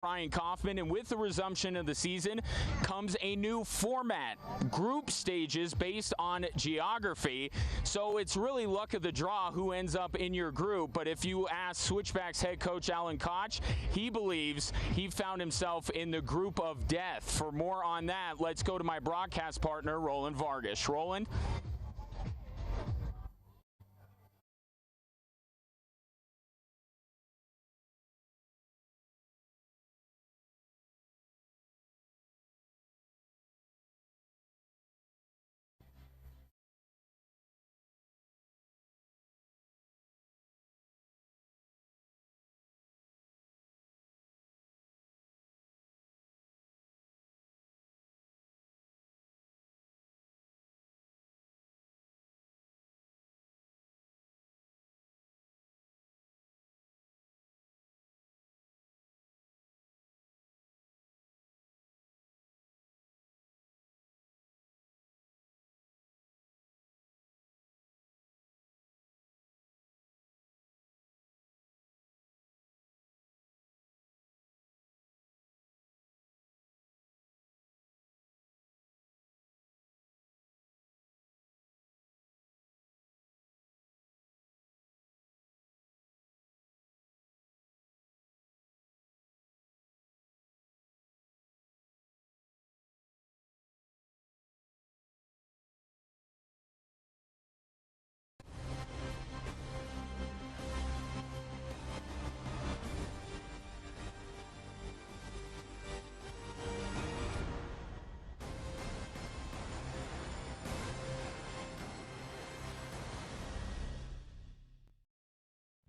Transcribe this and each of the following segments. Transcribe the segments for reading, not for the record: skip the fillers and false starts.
Ryan Kaufman, and with the resumption of the season comes a new format, group stages based on geography. So it's really luck of the draw who ends up in your group. But if you ask Switchbacks head coach Alan Koch, he believes he found himself in the group of death. For more on that, let's go to my broadcast partner, Roland Vargas. Roland?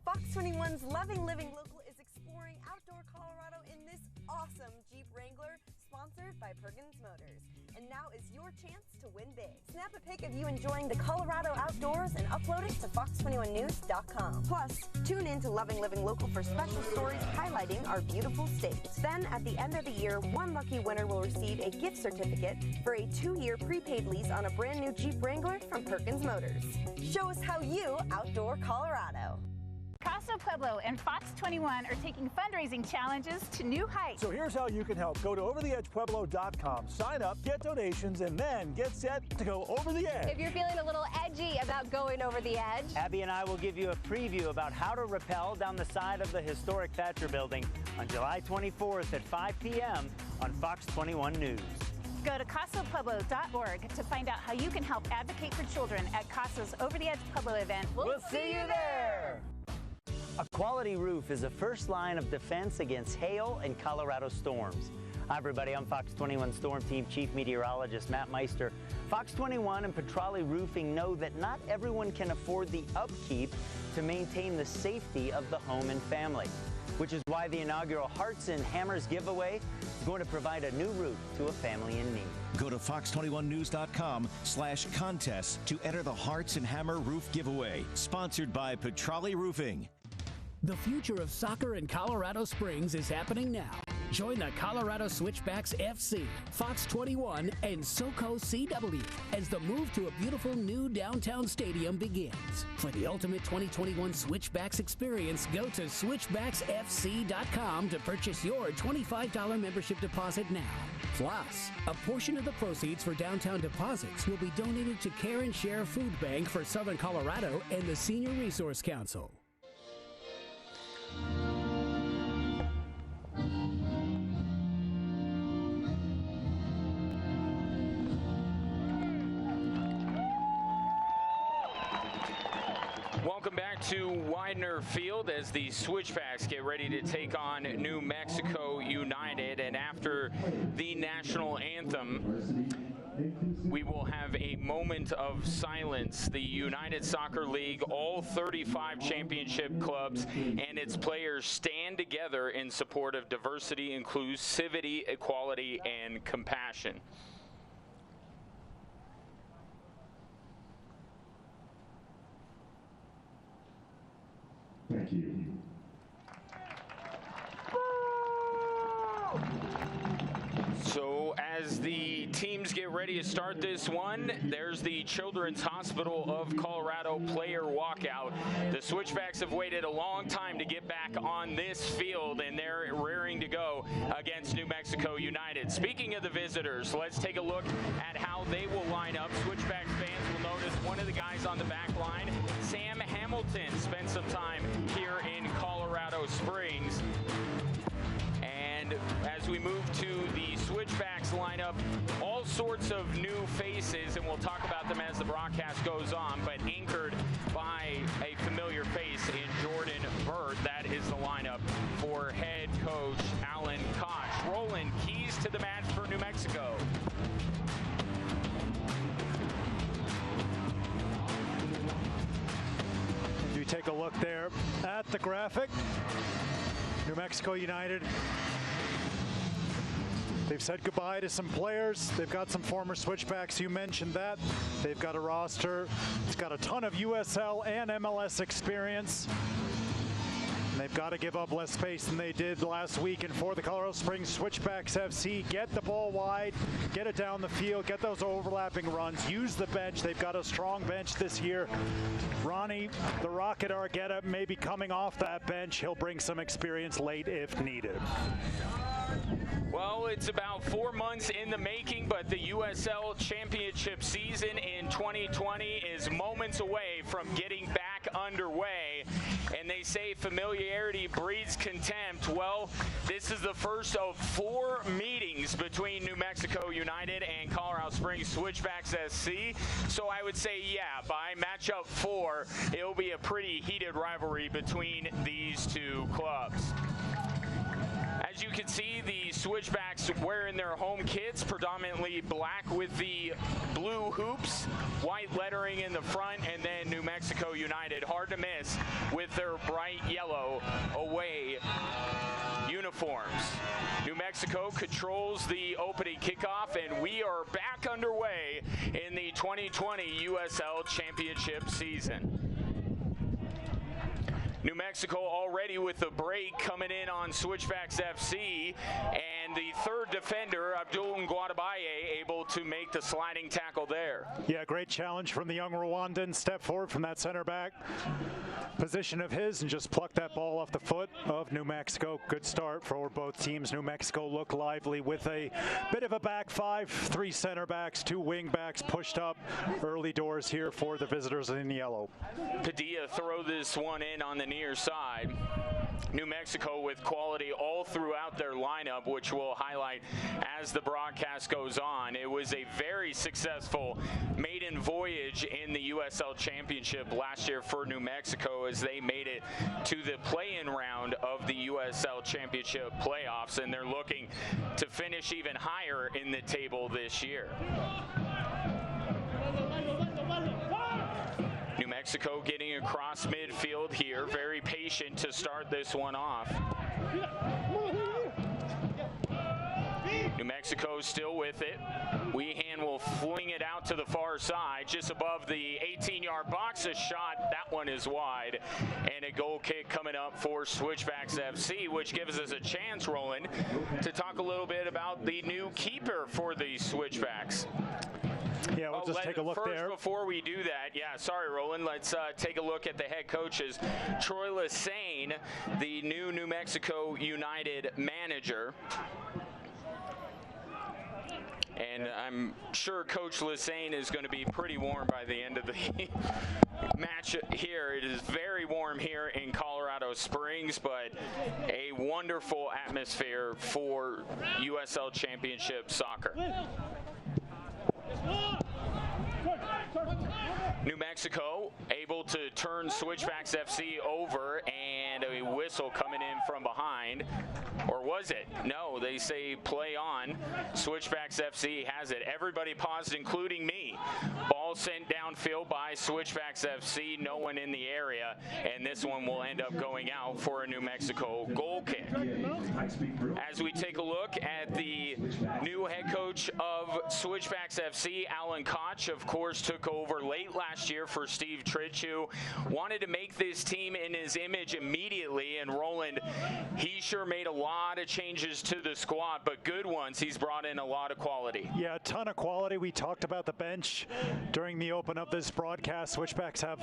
Fox 21's Loving Living Local is exploring outdoor Colorado in this awesome Jeep Wrangler, sponsored by Perkins Motors. And now is your chance to win big. Snap a pic of you enjoying the Colorado outdoors and upload it to fox21news.com. Plus, tune in to Loving Living Local for special stories highlighting our beautiful state. Then, at the end of the year, one lucky winner will receive a gift certificate for a 2-year prepaid lease on a brand new Jeep Wrangler from Perkins Motors. Show us how you outdoor Colorado. Casa Pueblo and Fox 21 are taking fundraising challenges to new heights. So here's how you can help. Go to overtheedgepueblo.com, sign up, get donations, and then get set to go over the edge. If you're feeling a little edgy about going over the edge, Abby and I will give you a preview about how to rappel down the side of the historic Thatcher building on July 24th at 5 p.m. on Fox 21 News. Go to casapueblo.org to find out how you can help advocate for children at Casa's Over the Edge Pueblo event. We'll see you there! A quality roof is the first line of defense against hail and Colorado storms. Hi everybody, I'm Fox 21 Storm Team Chief Meteorologist Matt Meister. Fox 21 and Petrale Roofing know that not everyone can afford the upkeep to maintain the safety of the home and family, which is why the inaugural Hearts and Hammers giveaway is going to provide a new roof to a family in need. Go to fox21news.com/contest to enter the Hearts and Hammer Roof Giveaway, sponsored by Petrale Roofing. The future of soccer in Colorado Springs is happening now. Join the Colorado Switchbacks FC, Fox 21, and SoCo CW as the move to a beautiful new downtown stadium begins. For the ultimate 2021 Switchbacks experience, go to switchbacksfc.com to purchase your $25 membership deposit now. Plus, a portion of the proceeds for downtown deposits will be donated to Care and Share Food Bank for Southern Colorado and the Senior Resource Council. Welcome back to Widener Field as the Switchbacks get ready to take on New Mexico United. And after the national anthem, we will have a moment of silence. The United Soccer League, all 35 championship clubs and its players stand together in support of diversity, inclusivity, equality, and compassion. Thank you. So as the teams get ready to start this one, there's the Children's Hospital of Colorado player walkout. The Switchbacks have waited a long time to get back on this field, and they're rearing to go against New Mexico United. Speaking of the visitors, let's take a look at how they will line up. Switchbacks fans will notice one of the guys on the back line, Sam Hamilton, spent some time here in Colorado Springs. And as we move to the Switchbacks lineup, all sorts of new faces, and we'll talk about them as the broadcast goes on, but anchored by a familiar face in Jordan Burt. That is the lineup for head coach Alan Koch. Roland, keys to the match for New Mexico. You take a look there at the graphic. New Mexico United, they've said goodbye to some players. They've got some former Switchbacks. You mentioned that. They've got a roster. It's got a ton of USL and MLS experience. And they've got to give up less space than they did last week. And for the Colorado Springs Switchbacks FC, get the ball wide, get it down the field, get those overlapping runs, use the bench. They've got a strong bench this year. Ronnie, the Rocket Argueta, may be coming off that bench. He'll bring some experience late if needed. Well, it's about 4 months in the making, but the USL Championship season in 2020 is moments away from getting back underway. And they say familiarity breeds contempt. Well, this is the first of 4 meetings between New Mexico United and Colorado Springs Switchbacks SC. So I would say, yeah, by matchup 4, it'll be a pretty heated rivalry between these two clubs. As you can see, the Switchbacks wearing their home kits, predominantly black with the blue hoops, white lettering in the front, and then New Mexico United, hard to miss, with their bright yellow away uniforms. New Mexico controls the opening kickoff, and we are back underway in the 2020 USL Championship season. New Mexico already with the break coming in on Switchbacks FC, and the third defender, Abdul Nguadabaye, able to make the sliding tackle there. Yeah, great challenge from the young Rwandan. Step forward from that center back position of his and just pluck that ball off the foot of New Mexico. Good start for both teams. New Mexico look lively with a bit of a back five, 3 center backs, 2 wing backs pushed up. Early doors here for the visitors in yellow. Padilla throw this one in on the near side. New Mexico with quality all throughout their lineup, which we'll highlight as the broadcast goes on. It was a very successful maiden voyage in the USL Championship last year for New Mexico as they made it to the play-in round of the USL Championship playoffs, and they're looking to finish even higher in the table this year. New Mexico getting across midfield here, very patient to start this one off. New Mexico still with it. Weehan will fling it out to the far side, just above the 18-yard box. A shot, that one is wide. And a goal kick coming up for Switchbacks FC, which gives us a chance, Roland, to talk a little bit about the new keeper for the Switchbacks. Yeah, we'll just take a look there. Before we do that, yeah, sorry, Roland, let's take a look at the head coaches. Troy Lassane, the new New Mexico United manager. And I'm sure Coach Lassane is going to be pretty warm by the end of the match here. It is very warm here in Colorado Springs, but a wonderful atmosphere for USL Championship soccer. New Mexico able to turn Switchbacks FC over, and a whistle coming in from behind. Or was it? No, they say play on. Switchbacks FC has it. Everybody paused, including me. Ball sent downfield by Switchbacks FC. No one in the area, and this one will end up going out for a New Mexico goal kick. As we take a look at the new head coach of Switchbacks FC, Alan Koch, of course, took over late last year for Steve Tritchu. Wanted to make this team in his image immediately, and Roland, he sure made a lot of changes to the squad, but good ones. He's brought in a lot of quality. Yeah, a ton of quality. We talked about the bench during the open of this broadcast. Switchbacks have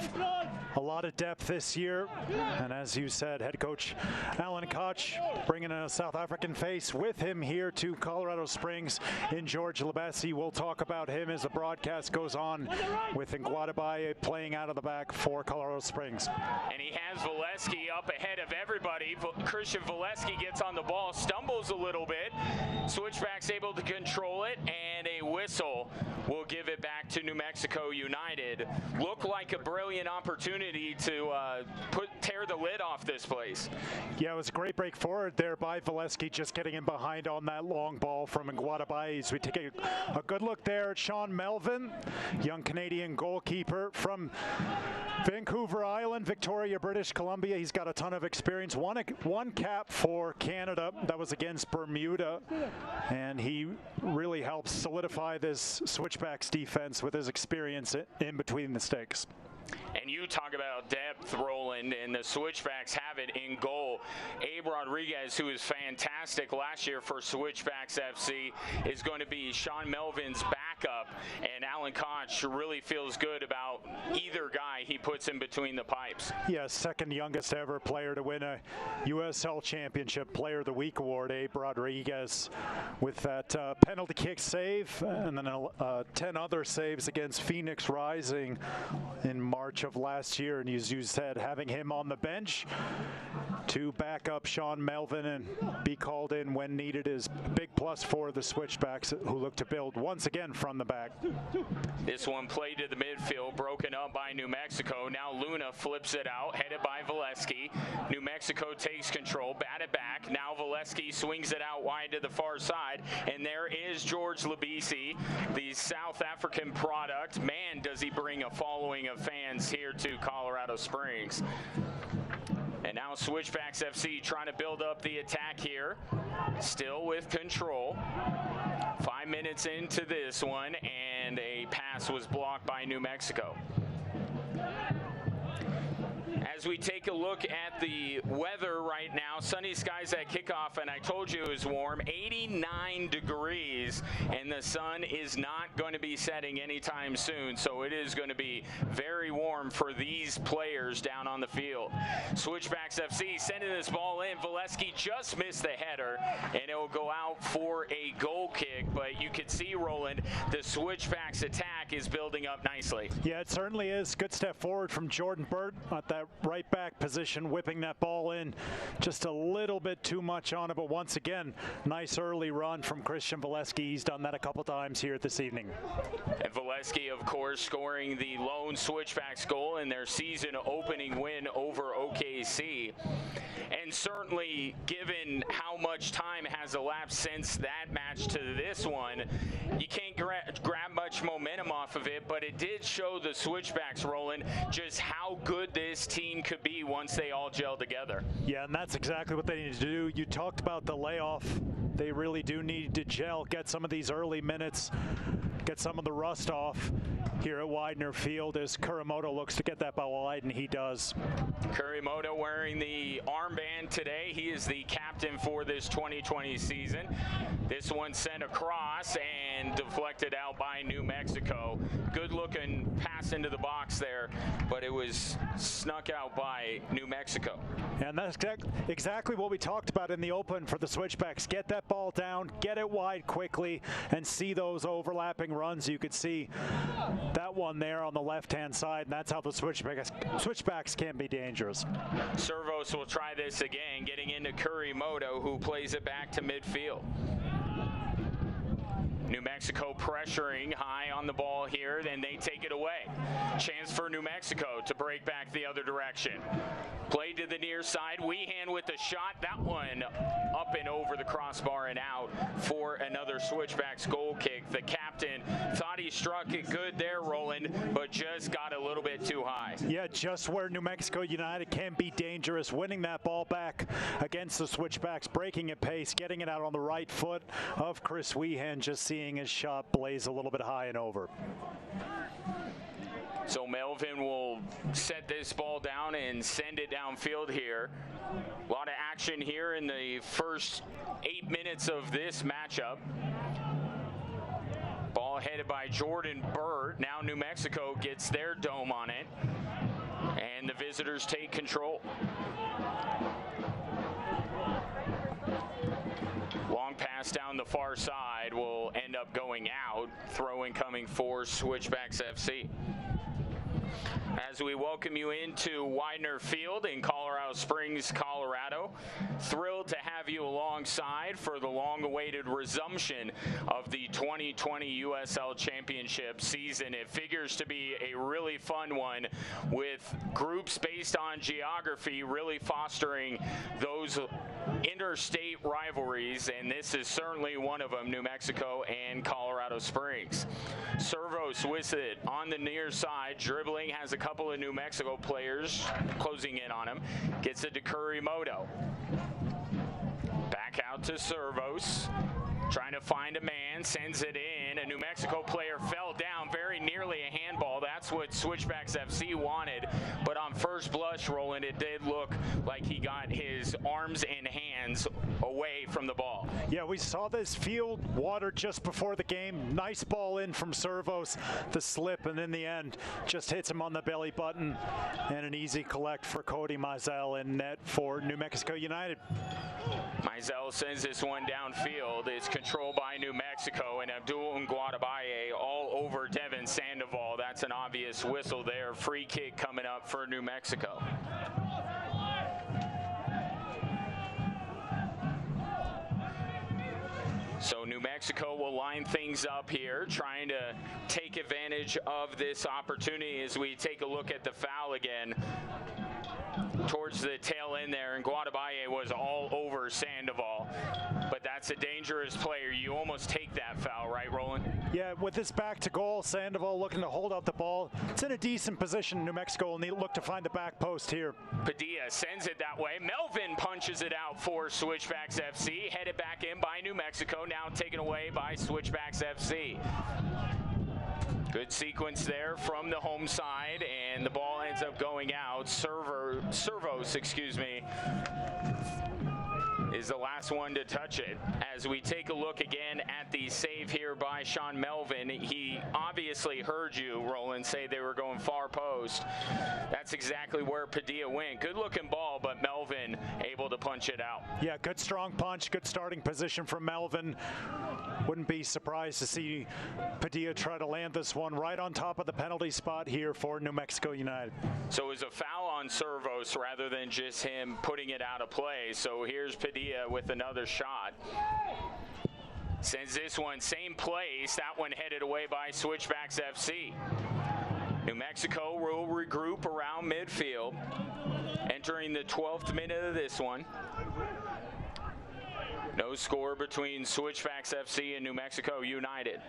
a lot of depth this year, and as you said, head coach Alan Koch bringing a South African face with him here to Colorado Springs in George Lebesi. We'll talk about him as the broadcast goes on, with Nguadabaye playing out of the back for Colorado Springs. And he has Valesky up ahead of everybody. Christian Valesky gets on the ball, stumbles a little bit. Switchbacks able to control it, and a whistle will give it back to New Mexico United. Looked like a brilliant opportunity to tear the lid off this place. Yeah, it was a great break forward there by Valesky, just getting in behind on that long ball from Nguadabaye. So we take a good look there at Sean Melvin, young Canadian goalkeeper from Vancouver Island, Victoria, British Columbia. He's got a ton of experience. One cap for Canada. That was against Bermuda. And he really helps solidify this Switchbacks defense with his experience in between the sticks. And you talk about depth, Roland, and the Switchbacks have it in goal. Abe Rodriguez, who is fantastic last year for Switchbacks FC, is going to be Sean Melvin's backup, and Alan Koch really feels good about either guy he puts in between the pipes. Yeah, second youngest ever player to win a USL Championship Player of the Week award, Abe Rodriguez, with that penalty kick save, and then 10 other saves against Phoenix Rising in March of last year. And as you said, having him on the bench to back up Sean Melvin and be called in when needed is a big plus for the Switchbacks, who look to build once again from the back. This one played to the midfield, broken up by New Mexico. Now Luna flips it out, headed by Valesky. New Mexico takes control, batted back. Now Valesky swings it out wide to the far side, and there is George Lebesi, the South African product. Man, does he bring a following of fans here to Colorado Springs. And now Switchbacks FC trying to build up the attack here, still with control. 5 minutes into this one, and a pass was blocked by New Mexico. As we take a look at the weather right now, sunny skies at kickoff, and I told you it was warm, 89 degrees, and the sun is not going to be setting anytime soon, so it is going to be very warm for these players down on the field. Switchbacks FC sending this ball in. Valesky just missed the header, and it will go out for a goal kick, but you can see, Roland, the Switchbacks attack is building up nicely. Yeah, it certainly is. Good step forward from Jordan Burt at that right back position, whipping that ball in. Just a little bit too much on it, but once again, nice early run from Christian Valesky. He's done that a couple times here this evening. And Valesky, of course, scoring the lone Switchbacks goal in their season opening win over OKC. And certainly, given how much time has elapsed since that match to this one, you can't grab much momentum off of it, but it did show the Switchbacks, Roland, just how good this team could be once they all gel together. Yeah, and that's exactly what they need to do. You talked about the layoff. They really do need to gel, get some of these early minutes, get some of the rust off here at Widener Field as Kurimoto looks to get that ball wide, and he does. Kurimoto wearing the armband today. He is the captain for this 2020 season. This one sent across and deflected out by New Mexico. Good looking pass into the box there, but it was snuck out by New Mexico. And that's exactly what we talked about in the open for the Switchbacks. Get that ball down, get it wide quickly, and see those overlapping runs. You could see that one there on the left-hand side, and that's how the Switchbacks can be dangerous. Servos will try this again, getting into Kurimoto, who plays it back to midfield. New Mexico pressuring high on the ball here, then they take it away. Chance for New Mexico to break back the other direction. Play to the near side. Weehan with the shot. That one up and over the crossbar and out for another Switchbacks goal kick. The captain captain. Thought he struck it good there, Roland, but just got a little bit too high. Yeah, just where New Mexico United can be dangerous, winning that ball back against the Switchbacks, breaking at pace, getting it out on the right foot of Chris Weehan, just seeing his shot blaze a little bit high and over. So Melvin will set this ball down and send it downfield here. A lot of action here in the first 8 minutes of this matchup. Ball headed by Jordan Burt. Now New Mexico gets their dome on it, and the visitors take control. Long pass down the far side will end up going out. Throw in coming for Switchbacks FC. As we welcome you into Widener Field in Colorado Springs, Colorado. Thrilled to have you alongside for the long-awaited resumption of the 2020 USL Championship season. It figures to be a really fun one, with groups based on geography really fostering those interstate rivalries, and this is certainly one of them, New Mexico and Colorado Springs. Servos with it on the near side, dribbling, has a couple of New Mexico players closing in on him. Gets it to Kurimoto. Back out to Servos. Trying to find a man, sends it in. A New Mexico player fell down, very nearly a handball. That's what Switchbacks FC wanted. But on first blush, Roland, it did look like he got his arms and hands away from the ball. Yeah, we saw this field water just before the game. Nice ball in from Servos, the slip, and in the end, just hits him on the belly button. And an easy collect for Cody Mizell in net for New Mexico United. Mizell sends this one downfield. It's controlled by New Mexico, and Abdul Nguatabaye all over Devin Sandoval. That's an obvious whistle there. Free kick coming up for New Mexico. So New Mexico will line things up here, trying to take advantage of this opportunity as we take a look at the foul again. Towards the tail end there, and Nguatabaye was all over Sandoval. But that's a dangerous player. You almost take that foul, right, Roland? Yeah, with this back to goal, Sandoval looking to hold out the ball. It's in a decent position. New Mexico will look to find the back post here. Padilla sends it that way. Melvin punches it out for Switchbacks FC. Headed back in by New Mexico, now taken away by Switchbacks FC. Good sequence there from the home side, and the ball ends up going out. Servos, is the last one to touch it. As we take a look again at the save here by Sean Melvin, he obviously heard you, Roland, say they were going far post. That's exactly where Padilla went. Good looking ball, but Melvin able to punch it out. Yeah, good strong punch, good starting position from Melvin. Wouldn't be surprised to see Padilla try to land this one right on top of the penalty spot here for New Mexico United. So it was a foul on Servos rather than just him putting it out of play. So here's Padilla with another shot. Sends this one, same place. That one headed away by Switchbacks FC. New Mexico will regroup around midfield. Entering the 12th minute of this one. No score between Switchbacks FC and New Mexico United.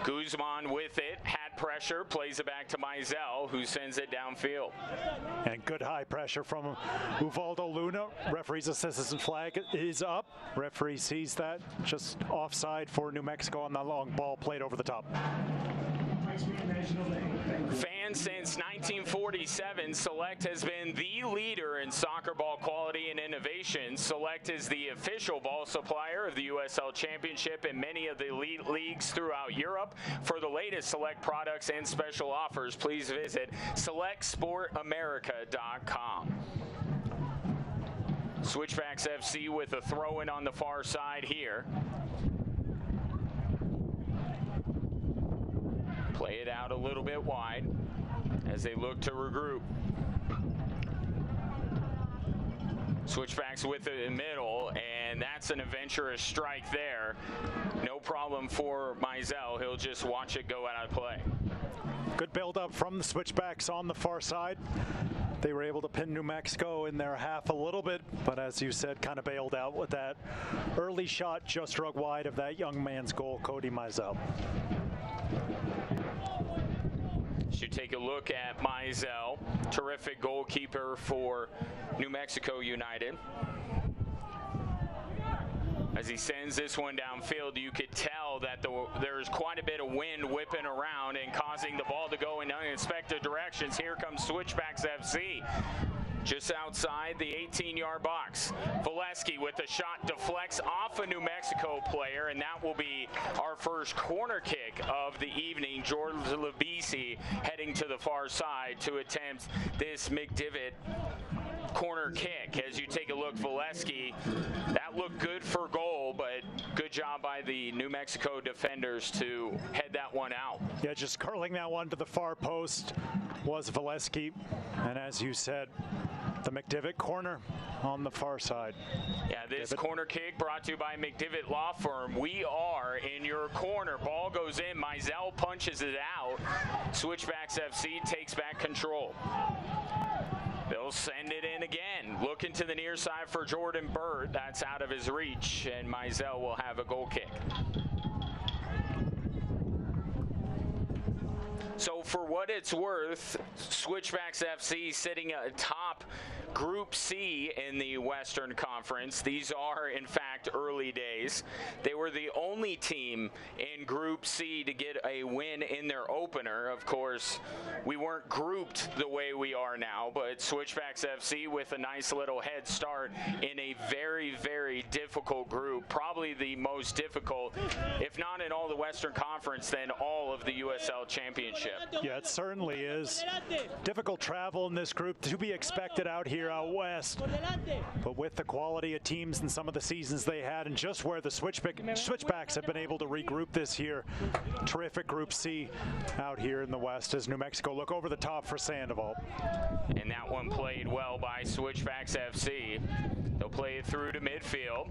Guzman with it, had pressure, plays it back to Mizell, who sends it downfield. And good high pressure from Uvaldo Luna. Referee's assistant flag is up. Referee sees that, just offside for New Mexico on the long ball played over the top. Fans since 1947, Select has been the leader in soccer ball quality and innovation. Select is the official ball supplier of the USL Championship and many of the elite leagues throughout Europe. For the latest Select products and special offers, please visit SelectSportAmerica.com. Switchbacks FC with a throw-in on the far side here. Play it out a little bit wide as they look to regroup. Switchbacks with it in the middle, and that's an adventurous strike there. No problem for Mizell. He'll just watch it go out of play. Good build up from the Switchbacks on the far side. They were able to pin New Mexico in their half a little bit, but as you said, kind of bailed out with that early shot just struck wide of that young man's goal, Cody Mizell. Should take a look at Mizell, terrific goalkeeper for New Mexico United. As he sends this one downfield, you could tell that there's quite a bit of wind whipping around and causing the ball to go in unexpected directions. Here comes Switchbacks FC. Just outside the 18-yard box. Valesky with the shot deflects off a New Mexico player, and that will be our first corner kick of the evening. George Labisi heading to the far side to attempt this McDivitt corner kick. As you take a look, Valesky, that looked good for goal, but good job by the New Mexico defenders to head that one out. Yeah, just curling that one to the far post was Valesky, and as you said, the McDivitt corner on the far side. Yeah, this corner kick brought to you by McDivitt Law Firm. We are in your corner. Ball goes in. Mizell punches it out. Switchbacks FC takes back control. They'll send it in again. Looking to the near side for Jordan Burt. That's out of his reach, and Mizell will have a goal kick. So for what it's worth, Switchbacks FC sitting atop Group C in the Western Conference. These are, in fact, early days. They were the only team in Group C to get a win in their opener. Of course, we weren't grouped the way we are now, but Switchbacks FC with a nice little head start in a very, very difficult group. Probably the most difficult, if not in all the Western Conference, then all of the USL Championship. Yeah, it certainly is. Difficult travel in this group to be expected out here out west. But with the quality of teams and some of the seasons they had, and just where the Switchbacks have been able to regroup this year, terrific Group C out here in the west as New Mexico look over the top for Sandoval. And that one played well by Switchbacks FC. They'll play it through to midfield.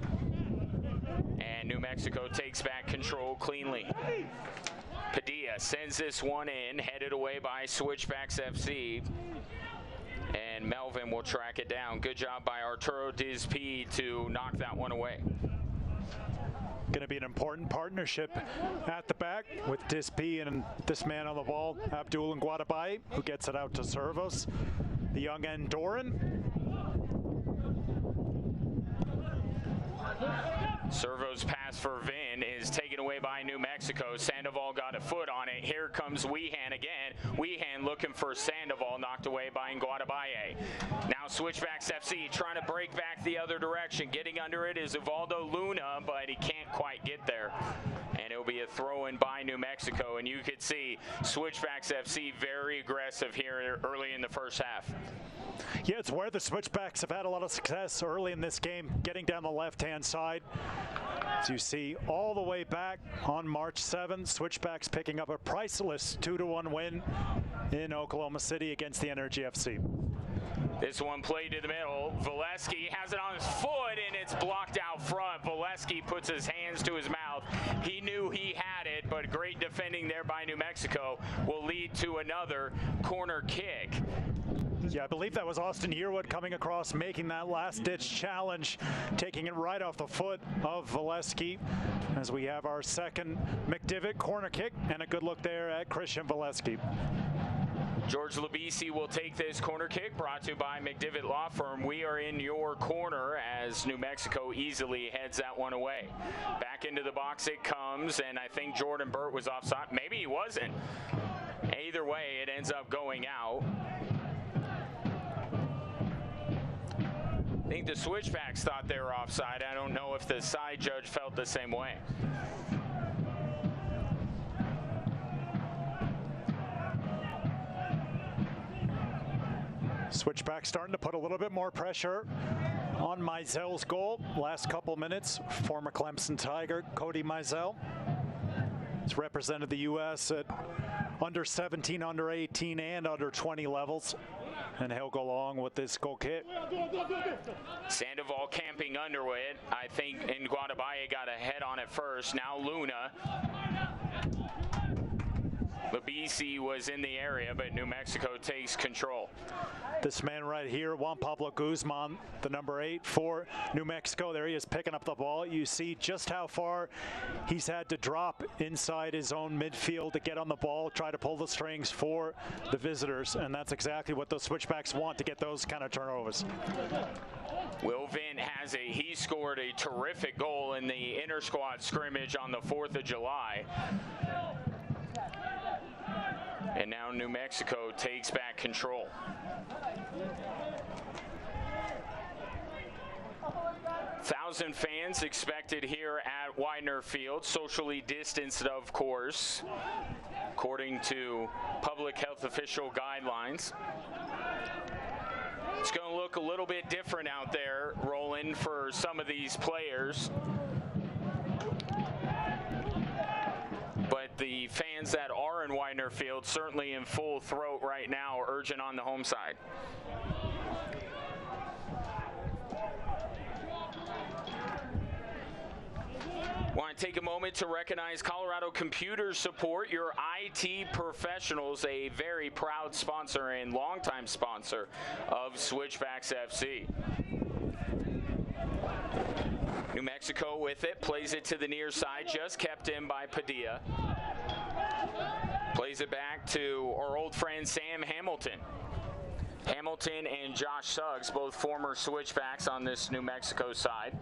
And New Mexico takes back control cleanly. Padilla sends this one in, headed away by Switchbacks FC. And Melvin will track it down. Good job by Arturo Dizp to knock that one away. Going to be an important partnership at the back with Dizp and this man on the ball, Abdul Nguadabaye, who gets it out to Servos. The young Andorran. Servo's pass for Vin is taken away by New Mexico. Sandoval got a foot on it. Here comes Weehan again. Weehan looking for Sandoval, knocked away by Nguadabaye. Now Switchbacks FC trying to break back the other direction. Getting under it is Uvaldo Luna, but he can't quite get there. And it'll be a throw-in by New Mexico. And you could see Switchbacks FC very aggressive here early in the first half. Yeah, it's where the Switchbacks have had a lot of success early in this game, getting down the left-hand side. As you see, all the way back on March 7th, Switchbacks picking up a priceless 2-1 win in Oklahoma City against the Energy FC. This one played to the middle. Valesky has it on his foot, and it's blocked out front. Valesky puts his hands to his mouth. He knew he had it, but great defending there by New Mexico will lead to another corner kick. Yeah, I believe that was Austin Yearwood coming across, making that last-ditch challenge, taking it right off the foot of Valesky, as we have our second McDivitt corner kick, and a good look there at Christian Valesky. George Labisi will take this corner kick, brought to you by McDivitt Law Firm. We are in your corner as New Mexico easily heads that one away. Back into the box it comes, and I think Jordan Burt was offside. Maybe he wasn't. Either way, it ends up going out. I think the Switchbacks thought they were offside. I don't know if the side judge felt the same way. Switchback starting to put a little bit more pressure on Mizell's goal. Last couple minutes, former Clemson Tiger, Cody Mizell. He's represented the U.S. at under 17, under 18, and under 20 levels. And he'll go along with this goal kick. Sandoval camping under it. I think Nguadabaye got a head on it first. Now Luna. Labisi was in the area, but New Mexico takes control. This man right here, Juan Pablo Guzman, the number 8 for New Mexico. There he is picking up the ball. You see just how far he's had to drop inside his own midfield to get on the ball, try to pull the strings for the visitors, and that's exactly what those switchbacks want, to get those kind of turnovers. Will Vint he scored a terrific goal in the inter-squad scrimmage on the 4th of July. And now New Mexico takes back control. Thousand fans expected here at Widener Field, socially distanced, of course, according to public health official guidelines. It's going to look a little bit different out there, Roland, for some of these players. But the fans that are in Widener Field certainly in full throat right now, urging on the home side. Want to take a moment to recognize Colorado Computer Support, your IT professionals, a very proud sponsor and longtime sponsor of Switchbacks FC. New Mexico with it, plays it to the near side, just kept in by Padilla. Plays it back to our old friend Sam Hamilton. Hamilton and Josh Suggs, both former Switchbacks on this New Mexico side.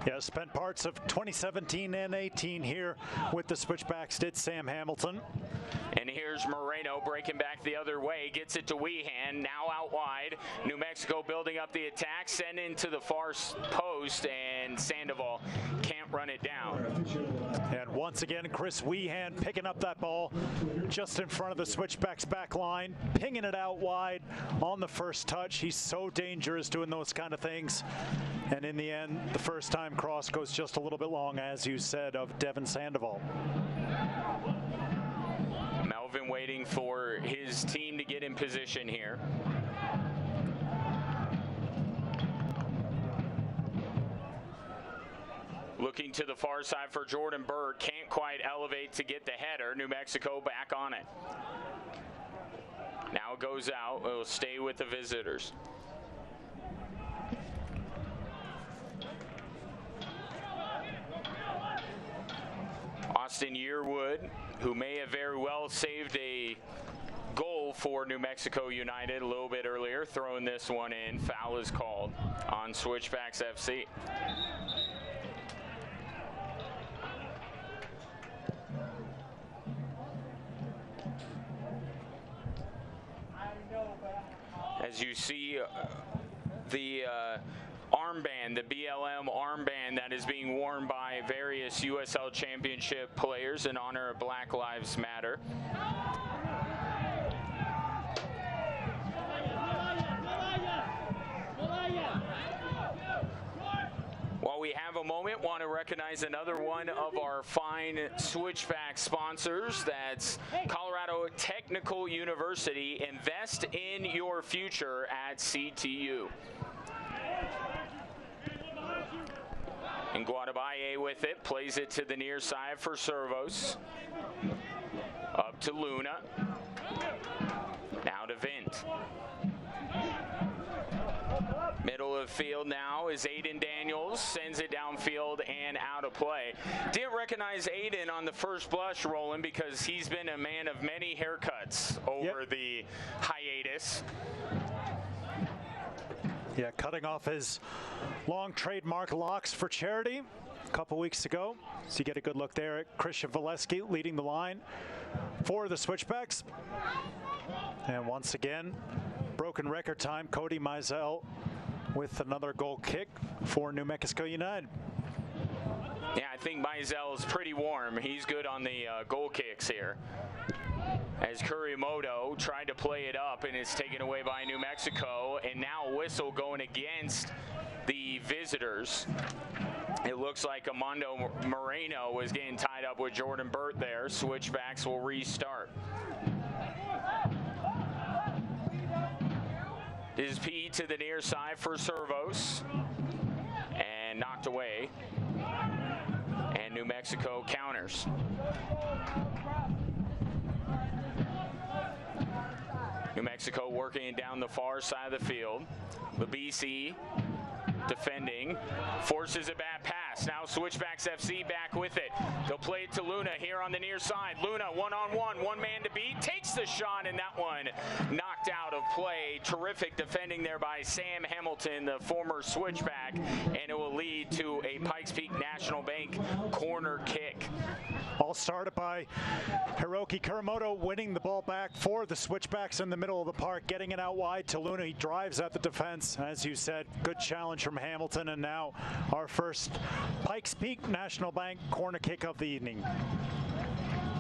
Yeah, spent parts of 2017 and 18 here with the Switchbacks, did Sam Hamilton. And here's Moreno breaking back the other way, gets it to Weehan, now out wide. New Mexico building up the attack, send into the far post, and Sandoval can't run it down. And once again, Chris Weehan picking up that ball just in front of the Switchbacks back line, pinging it out wide on the first touch. He's so dangerous doing those kind of things. And in the end, the first time cross goes just a little bit long, as you said, of Devin Sandoval. Melvin waiting for his team to get in position here. Looking to the far side for Jordan Burt, can't quite elevate to get the header. New Mexico back on it. Now it goes out, it will stay with the visitors. Austin Yearwood, who may have very well saved a goal for New Mexico United a little bit earlier, throwing this one in. Foul is called on Switchbacks FC. As you see, the armband, the BLM armband that is being worn by various USL Championship players in honor of Black Lives Matter. While we have a moment, want to recognize another one of our fine Switchback sponsors. That's Colorado Technical University. Invest in your future at CTU. And Guadabaye with it, plays it to the near side for Servos. Up to Luna. Now to Vint. Middle of the field now is Aiden Daniels, sends it downfield and out of play. Didn't recognize Aiden on the first blush, Roland, because he's been a man of many haircuts over the hiatus. Yeah, cutting off his long trademark locks for charity a couple weeks ago. So you get a good look there at Christian Valesky leading the line for the Switchbacks. And once again, broken record time, Cody Mizell with another goal kick for New Mexico United. Yeah, I think Mizell is pretty warm. He's good on the goal kicks here. As Kurimoto tried to play it up, and it's taken away by New Mexico, and now a whistle going against the visitors. It looks like Armando Moreno was getting tied up with Jordan Burt there. Switchbacks will restart. This is P to the near side for Servos, and knocked away, and New Mexico counters. New Mexico working it down the far side of the field. The BC defending, forces a bad pass. Now Switchbacks FC back with it. They'll play it to Luna here on the near side. Luna one-on-one, one man to beat, takes the shot, and that one knocked out of play. Terrific defending there by Sam Hamilton, the former Switchback, and it will lead to a Pikes Peak National Bank corner kick. All started by Hiroki Kuramoto winning the ball back for the Switchbacks in the middle of the park, getting it out wide to Luna. He drives at the defense. As you said, good challenge from Hamilton, and now our first Pikes Peak National Bank corner kick of the evening.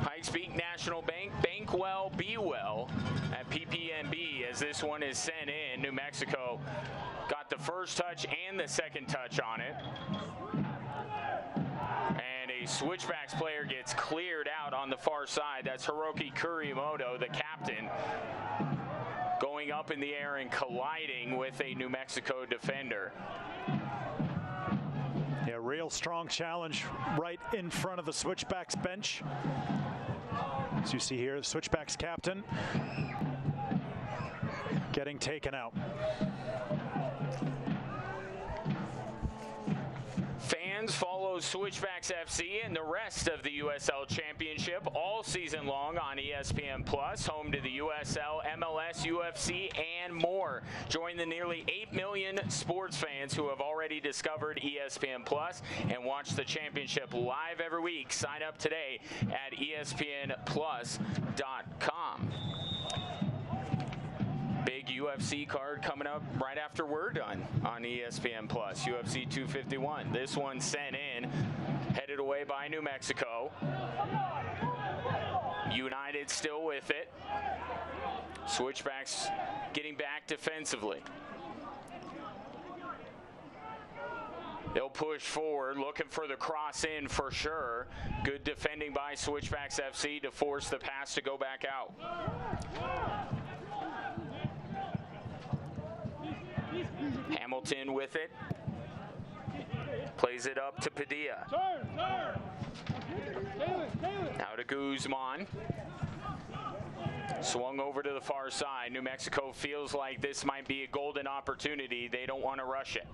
Pikes Peak National Bank, bank well, be well at PPNB as this one is sent in. New Mexico got the first touch and the second touch on it. And a Switchbacks player gets cleared out on the far side. That's Hiroki Kurimoto, the captain, going up in the air and colliding with a New Mexico defender. Yeah, real strong challenge right in front of the Switchbacks bench. As you see here, the Switchbacks captain getting taken out. Fans follow Switchbacks FC and the rest of the USL Championship all season long on ESPN Plus, home to the USL, MLS, UFC, and more. Join the nearly 8 million sports fans who have already discovered ESPN Plus and watch the championship live every week. Sign up today at ESPNplus.com. Big UFC card coming up right after we're done on ESPN Plus. UFC 251. This one sent in, headed away by New Mexico. United still with it. Switchbacks getting back defensively. They'll push forward, looking for the cross in for sure. Good defending by Switchbacks FC to force the pass to go back out. Hamilton with it. Plays it up to Padilla. Now to Guzman. Swung over to the far side. New Mexico feels like this might be a golden opportunity. They don't want to rush it.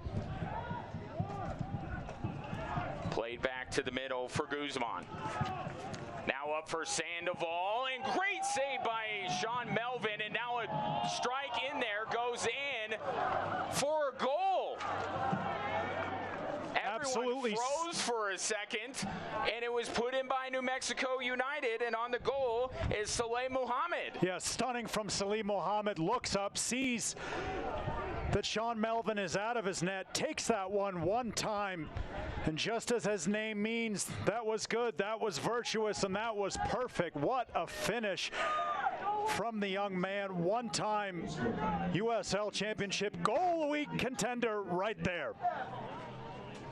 Played back to the middle for Guzman. Now up for Sandoval, and great save by Sean Melvin, and now a strike in there goes in for a goal. Absolutely. Everyone froze for a second, and it was put in by New Mexico United, and on the goal is Saleh Muhammad. Yeah, stunning from Saleh Muhammad. Looks up, sees that Sean Melvin is out of his net, takes that one time, and just as his name means, that was good, that was virtuous, and that was perfect. What a finish from the young man. One-time USL Championship goal of the week contender right there.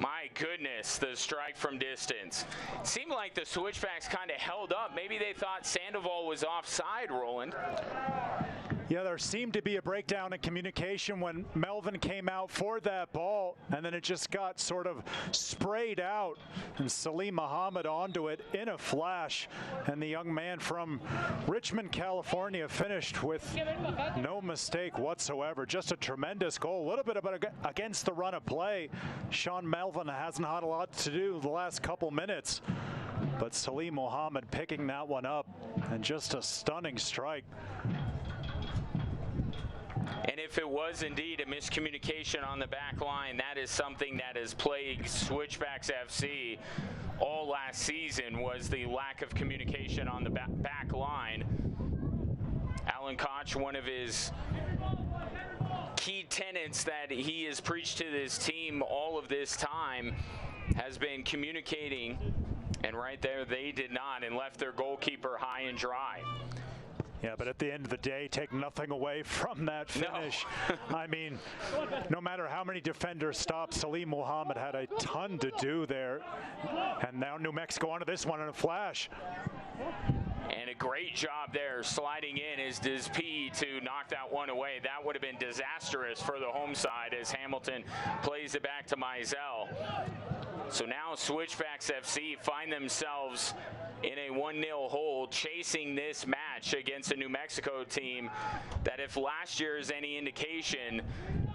My goodness, the strike from distance. Seemed like the Switchbacks kind of held up. Maybe they thought Sandoval was offside, Roland. Yeah, there seemed to be a breakdown in communication when Melvin came out for that ball, and then it just got sort of sprayed out, and Saleh Muhammad onto it in a flash, and the young man from Richmond, California finished with no mistake whatsoever. Just a tremendous goal, a little bit about against the run of play. Sean Melvin hasn't had a lot to do the last couple minutes, but Saleh Muhammad picking that one up, and just a stunning strike. And if it was indeed a miscommunication on the back line, that is something that has plagued Switchbacks FC all last season, was the lack of communication on the back line. Alan Koch, one of his key tenets that he has preached to this team all of this time has been communicating, and right there they did not and left their goalkeeper high and dry. Yeah, but at the end of the day, take nothing away from that finish. No. I mean, no matter how many defenders stopped, Saleh Muhammad had a ton to do there. And now New Mexico onto this one in a flash. And a great job there, sliding in is Dizp to knock that one away. That would have been disastrous for the home side as Hamilton plays it back to Mizell. So now Switchbacks FC find themselves in a 1-0 hold, chasing this match. match against a New Mexico team that, if last year is any indication,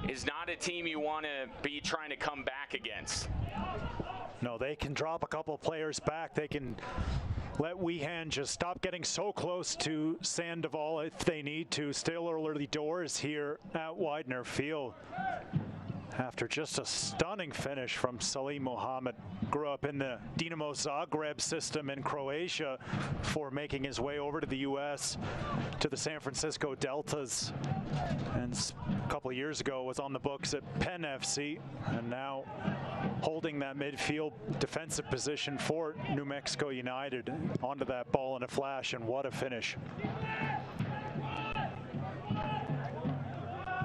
is not a team you want to be trying to come back against. No, they can drop a couple players back. They can let Weehan just stop getting so close to Sandoval if they need to. Still early doors here at Widener Field. After just a stunning finish from Salim Mohammed. Grew up in the Dinamo Zagreb system in Croatia before making his way over to the U.S. to the San Francisco Deltas. And a couple of years ago was on the books at Penn FC, and now holding that midfield defensive position for New Mexico United. Onto that ball in a flash, and what a finish.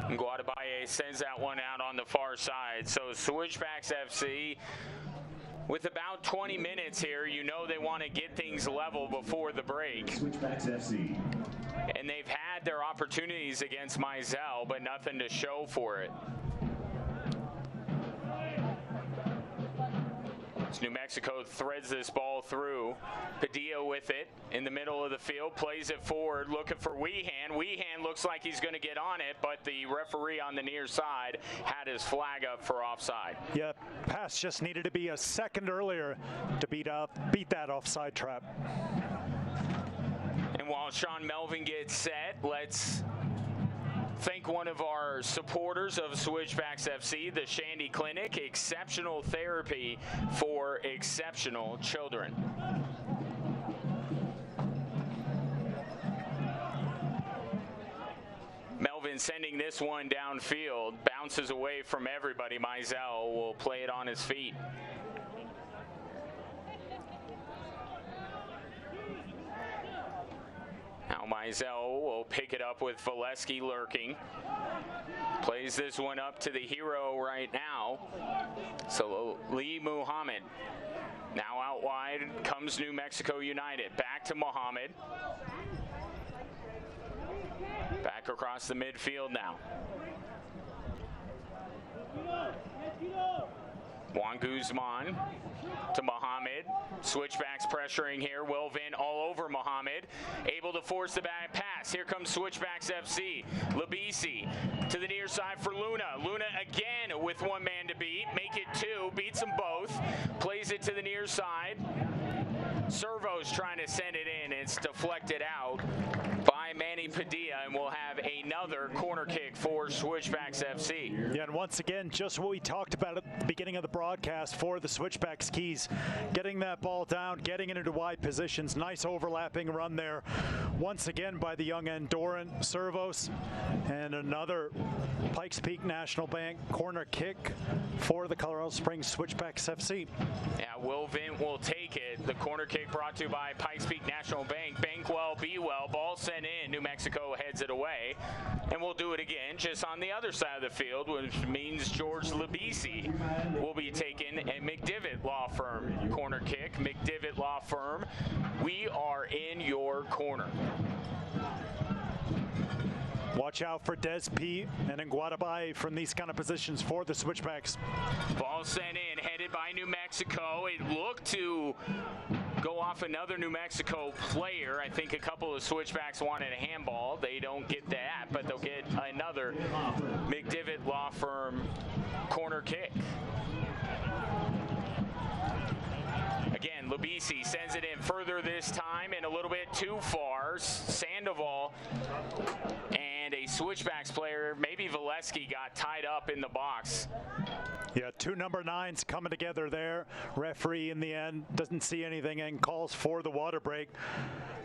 Guadabaye sends that one out on the far side. So Switchbacks FC, with about 20 minutes here, you know they want to get things level before the break. Switchbacks FC. And they've had their opportunities against Mizell, but nothing to show for it. As New Mexico threads this ball through. Padilla with it in the middle of the field, plays it forward, looking for Weehan. Weehan looks like he's going to get on it, but the referee on the near side had his flag up for offside. Yeah, pass just needed to be a second earlier to beat that offside trap. And while Sean Melvin gets set, let's thank one of our supporters of Switchbacks FC, the Shandy Clinic, exceptional therapy for exceptional children. Melvin sending this one downfield, bounces away from everybody. Mizell will play it on his feet. Now Mizell will pick it up with Valesky lurking. Plays this one up to the hero right now. So Lee Muhammad. Now out wide comes New Mexico United. Back to Muhammad. Back across the midfield now. Juan Guzman to Muhammad. Switchbacks pressuring here. Will Vint all over Muhammad. Able to force the back pass. Here comes Switchbacks FC. Labisi to the near side for Luna. Luna again with one man to beat. Make it two. Beats them both. Plays it to the near side. Servo's trying to send it in. It's deflected out by Manny Padilla, and we'll have another corner kick for Switchbacks FC. Yeah, and once again, just what we talked about at the beginning of the broadcast for the Switchbacks keys. Getting that ball down, getting it into wide positions. Nice overlapping run there. Once again by the young Andorran Servos. And another Pikes Peak National Bank corner kick for the Colorado Springs Switchbacks FC. Yeah, Will Vint will take it. The corner kick brought to you by Pikes Peak National Bank. Bank well, be well. Ball sent in. New Mexico heads it away. And we'll do it again just on the other side of the field, which means George Labisi will be taking a McDivitt Law Firm corner kick. McDivitt Law Firm, we are in your corner. Watch out for Des P and Guadabaye from these kind of positions for the Switchbacks. Ball sent in, headed by New Mexico. It looked to go off another New Mexico player. I think a couple of Switchbacks wanted a handball. They don't get that, but they'll get another McDivitt Law Firm corner kick. Again, Labisi sends it in further this time and a little bit too far. Sandoval and a Switchbacks player, maybe Valesky, got tied up in the box. Yeah, two number 9s coming together there. Referee in the end doesn't see anything and calls for the water break.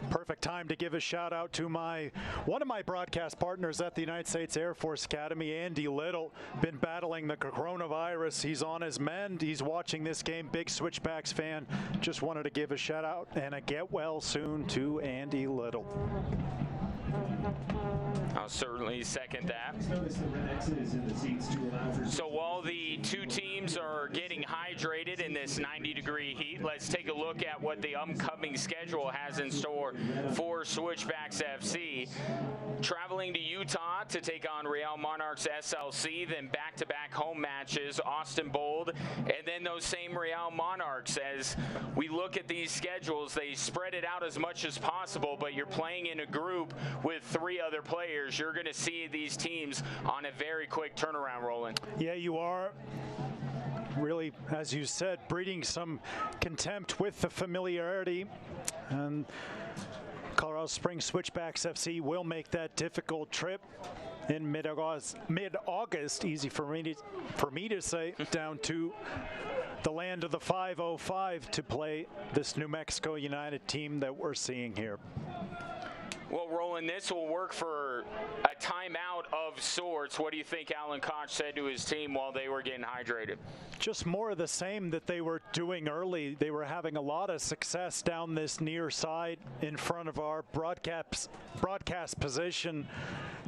Perfect time to give a shout out to one of my broadcast partners at the United States Air Force Academy, Andy Little. Been battling the coronavirus. He's on his mend. He's watching this game. Big Switchbacks fan. Just wanted to give a shout out and a get well soon to Andy Little. I'll certainly second that. So while the two teams are getting hydrated in this 90-degree heat, let's take a look at what the upcoming schedule has in store for Switchbacks FC. Traveling to Utah spot to take on Real Monarchs SLC, then back-to-back home matches, Austin Bold, and then those same Real Monarchs. As we look at these schedules, they spread it out as much as possible, but you're playing in a group with 3 other players. You're going to see these teams on a very quick turnaround, Roland. Yeah, you are. Really, as you said, breeding some contempt with the familiarity. And Colorado Springs Switchbacks FC will make that difficult trip in mid-August, easy for me to say, down to the land of the 505 to play this New Mexico United team that we're seeing here. Well, Roland, this will work for a timeout of sorts. What do you think Alan Koch said to his team while they were getting hydrated? Just more of the same that they were doing early. They were having a lot of success down this near side in front of our broadcast position,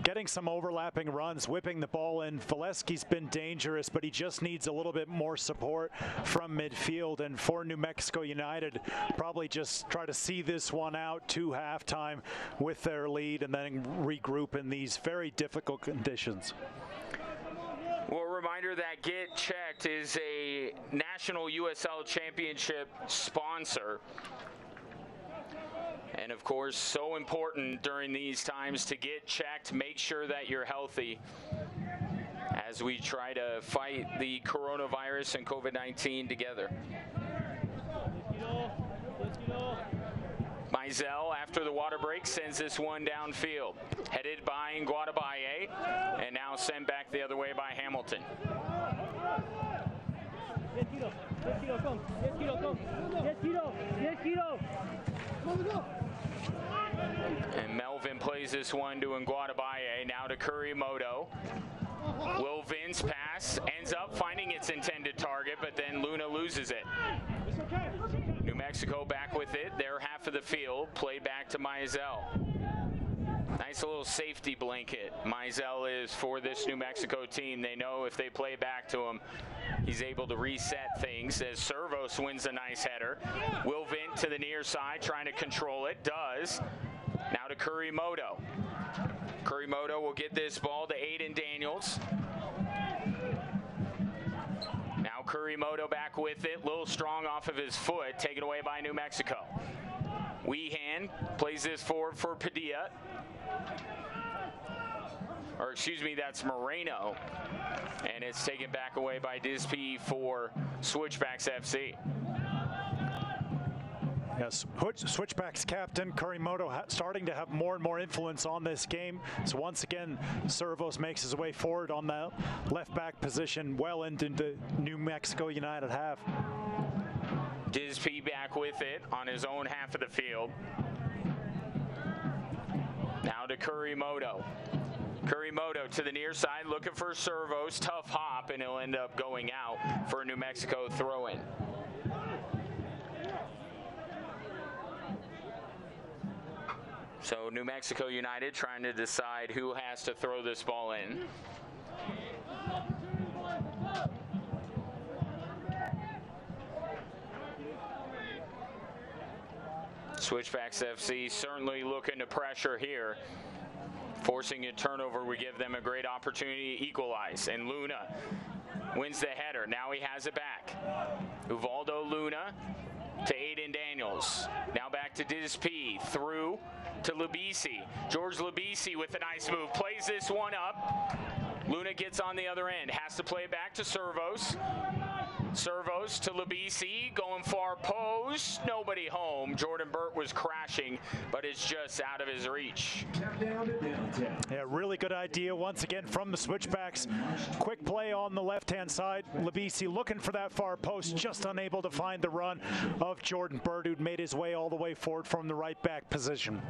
getting some overlapping runs, whipping the ball in. Valesky's been dangerous, but he just needs a little bit more support from midfield. And for New Mexico United, probably just try to see this one out to halftime with their lead and then regroup in these very difficult conditions. Well, a reminder that Get Checked is a National USL Championship sponsor. And of course, so important during these times to get checked, make sure that you're healthy as we try to fight the coronavirus and COVID-19 together. Mizell, after the water break, sends this one downfield. Headed by Guadabaye, and now sent back the other way by Hamilton. And Melvin plays this one to Guadabaye, now to Kurimoto. Will Vince pass, ends up finding its intended target, but then Luna loses it. New Mexico back with it, their half of the field, played back to Mizell. Nice little safety blanket Mizell is for this New Mexico team. They know if they play back to him, he's able to reset things as Servos wins a nice header. Will Vint to the near side, trying to control it, does. Now to Kurimoto. Kurimoto will get this ball to Aiden Daniels. Now Kurimoto back with it, a little strong off of his foot, taken away by New Mexico. Weehan plays this forward for Padilla. Or excuse me, that's Moreno. And it's taken back away by Dispe for Switchbacks FC. Yes, Switchbacks captain Kurimoto starting to have more and more influence on this game. So once again, Servos makes his way forward on the left back position, well into the New Mexico United half. Dispe back with it on his own half of the field. Now to Kurimoto. Kurimoto to the near side, looking for Servos, tough hop, and he'll end up going out for a New Mexico throw-in. So New Mexico United trying to decide who has to throw this ball in. Switchbacks FC certainly looking to pressure here. Forcing a turnover would give them a great opportunity to equalize. And Luna wins the header. Now he has it back. Uvaldo Luna to Aiden Daniels. Now back to Dispe. Through to Labisi. George Labisi with a nice move. Plays this one up. Luna gets on the other end. Has to play it back to Servos. Servos to Labisi, going far post, nobody home. Jordan Burt was crashing, but it's just out of his reach. Yeah, really good idea once again from the Switchbacks. Quick play on the left-hand side. Labisi looking for that far post, just unable to find the run of Jordan Burt, who'd made his way all the way forward from the right back position.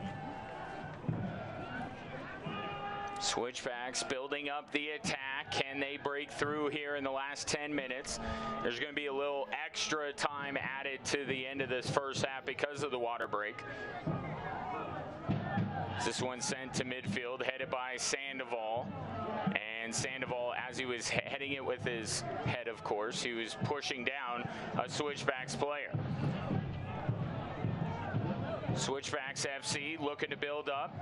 Switchbacks building up the attack. Can they break through here in the last 10 minutes? There's going to be a little extra time added to the end of this first half because of the water break. This one sent to midfield, headed by Sandoval. And Sandoval, as he was heading it with his head, of course, he was pushing down a Switchbacks player. Switchbacks FC looking to build up.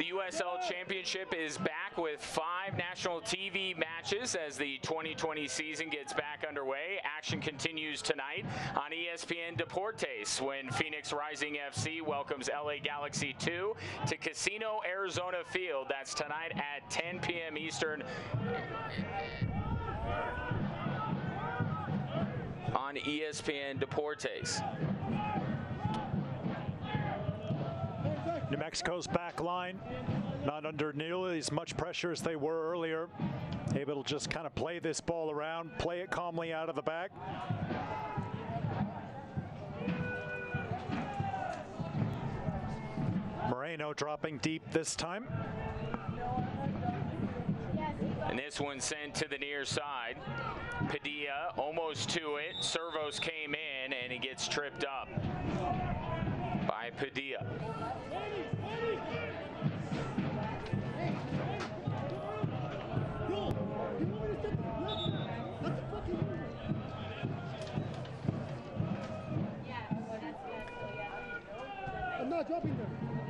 The USL Championship is back with 5 national TV matches as the 2020 season gets back underway. Action continues tonight on ESPN Deportes when Phoenix Rising FC welcomes LA Galaxy 2 to Casino Arizona Field. That's tonight at 10 p.m. Eastern on ESPN Deportes. New Mexico's back line, not under nearly as much pressure as they were earlier. Able to just kind of play this ball around, play it calmly out of the back. Moreno dropping deep this time. And this one sent to the near side. Padilla almost to it. Servos came in and he gets tripped up by Padilla.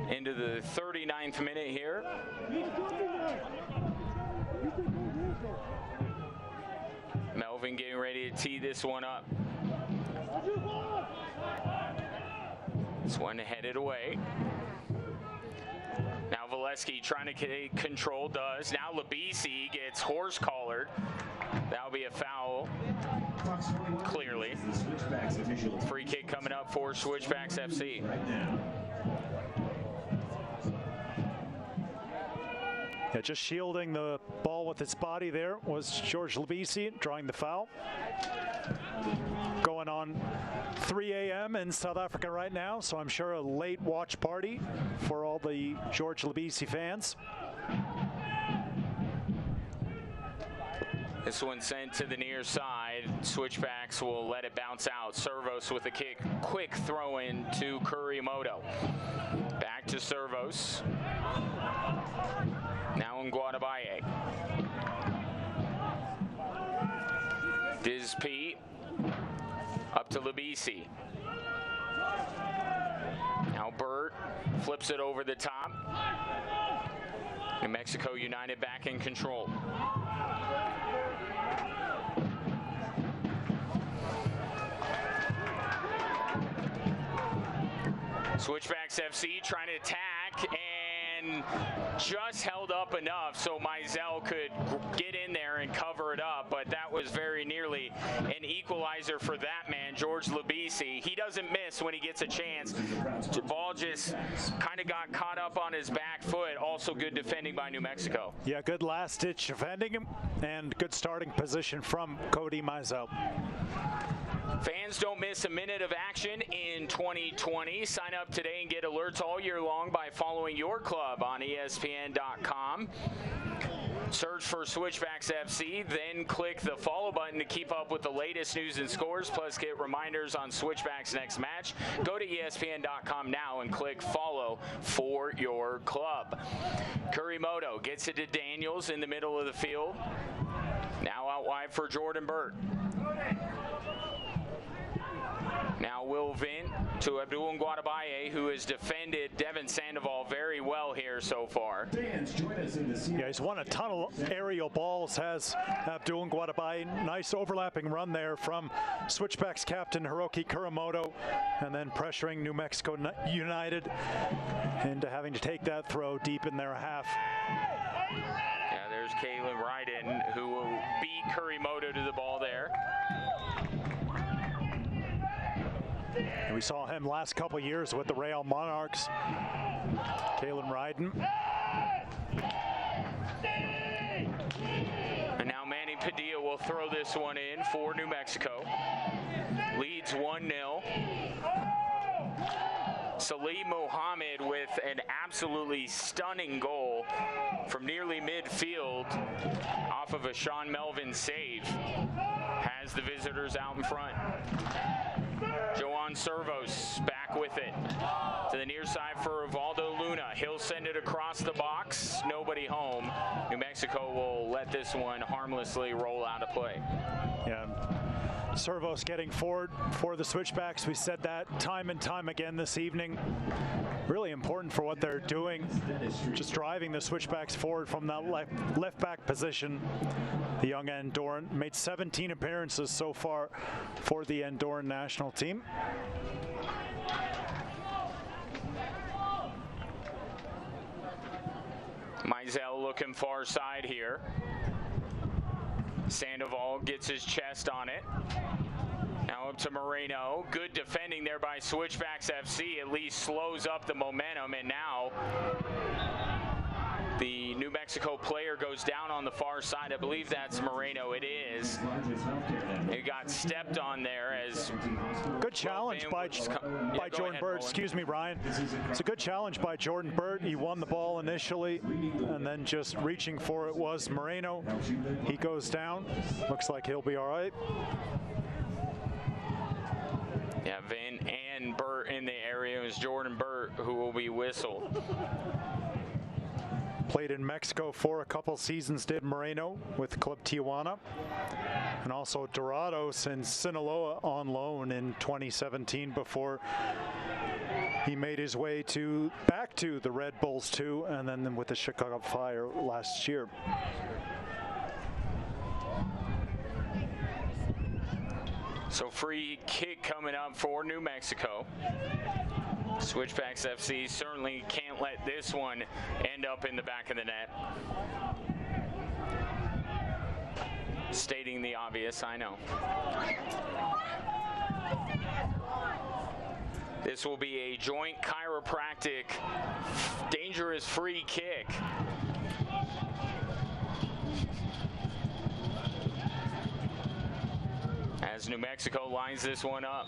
Into the 39th minute here. Melvin getting ready to tee this one up. This one headed away. Now Valesky trying to take control, does. Now Labisi gets horse collared. That'll be a foul, clearly. Free kick coming up for Switchbacks FC. Yeah, just shielding the ball with its body there was George Labisi, drawing the foul. Going on 3 a.m. in South Africa right now, so I'm sure a late watch party for all the George Labisi fans. This one sent to the near side. Switchbacks will let it bounce out. Servos with a kick. Quick throw in to Kurimoto. Back to Servos. Now in Guadabaye. Dizp up to Labisi. Now Burt flips it over the top. New Mexico United back in control. Switchbacks FC trying to attack and just held up enough so Mizell could get in there and cover it up, but that was very nearly an equalizer for that man, George Labisi. He doesn't miss when he gets a chance. The ball just kind of got caught up on his back foot. Also good defending by New Mexico. Yeah, good last-ditch defending him and good starting position from Cody Mizell. Fans don't miss a minute of action in 2020. Sign up today and get alerts all year long by following your club on ESPN.com. Search for Switchbacks FC, then click the follow button to keep up with the latest news and scores, plus get reminders on Switchbacks' next match. Go to ESPN.com now and click follow for your club. Kurimoto gets it to Daniels in the middle of the field. Now out wide for Jordan Burt. Now Will Vint to Abdul Guadabaye, who has defended Devin Sandoval very well here so far. Yeah, he's won a ton of aerial balls, has Abdul Guadabaye. Nice overlapping run there from Switchbacks captain Hiroki Kurimoto, and then pressuring New Mexico United into having to take that throw deep in their half. Yeah, there's Kalen Ryden, who will beat Kurimoto to the ball there. And we saw him last couple years with the Real Monarchs. Kalen Ryden. And now Manny Padilla will throw this one in for New Mexico. Leads 1-0. Salim Mohammed with an absolutely stunning goal from nearly midfield off of a Sean Melvin save. Has the visitors out in front. Joan Servos back with it to the near side for Rivaldo Luna. He'll send it across the box. Nobody home. New Mexico will let this one harmlessly roll out of play. Yeah. Servos getting forward for the Switchbacks. We said that time and time again this evening. Really important for what they're doing. Just driving the Switchbacks forward from that left back position. The young Andorran made 17 appearances so far for the Andorran national team. Mizell looking far side here. Sandoval gets his chest on it. Now up to Moreno. Good defending there by Switchbacks FC. At least slows up the momentum. And now the New Mexico player goes down on the far side. I believe that's Moreno. It is. It got stepped on there as... Good challenge by Jordan Burt. Excuse me, Ryan. It's a good challenge by Jordan Burt. He won the ball initially, and then just reaching for it was Moreno. He goes down. Looks like he'll be all right. Yeah, Vin and Burt in the area. It was Jordan Burt who will be whistled. Played in Mexico for a couple seasons, did Moreno with Club Tijuana. And also Dorados in Sinaloa on loan in 2017 before he made his way back to the Red Bulls too, and then with the Chicago Fire last year. So free kick coming up for New Mexico. Switchbacks FC certainly can't let this one end up in the back of the net. Stating the obvious, I know. This will be a joint chiropractic dangerous free kick. As New Mexico lines this one up.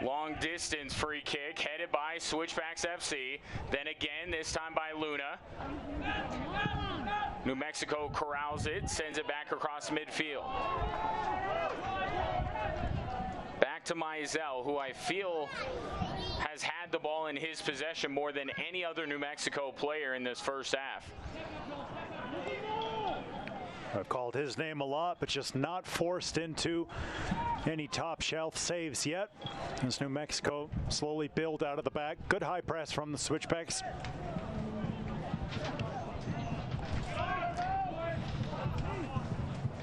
Long distance free kick headed by Switchbacks FC. Then again, this time by Luna. New Mexico corrals it, sends it back across midfield. Back to Mizell, who I feel has had the ball in his possession more than any other New Mexico player in this first half. I've called his name a lot, but just not forced into any top shelf saves yet. As New Mexico slowly build out of the back. Good high press from the Switchbacks.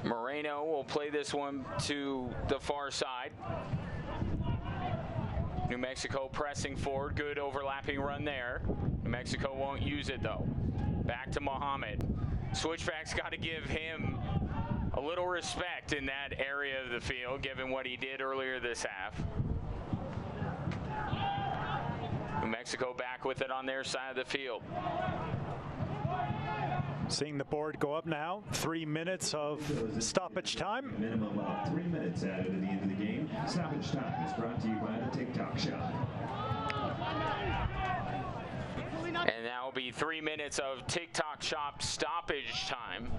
Moreno will play this one to the far side. New Mexico pressing forward. Good overlapping run there. New Mexico won't use it though. Back to Mohammed. Switchbacks got to give him a little respect in that area of the field, given what he did earlier this half. New Mexico back with it on their side of the field. Seeing the board go up now. 3 minutes of stoppage time. Minimum of 3 minutes added at the end of the game. Stoppage time is brought to you by the TikTok Shop. And that will be 3 minutes of TikTok Shop stoppage time.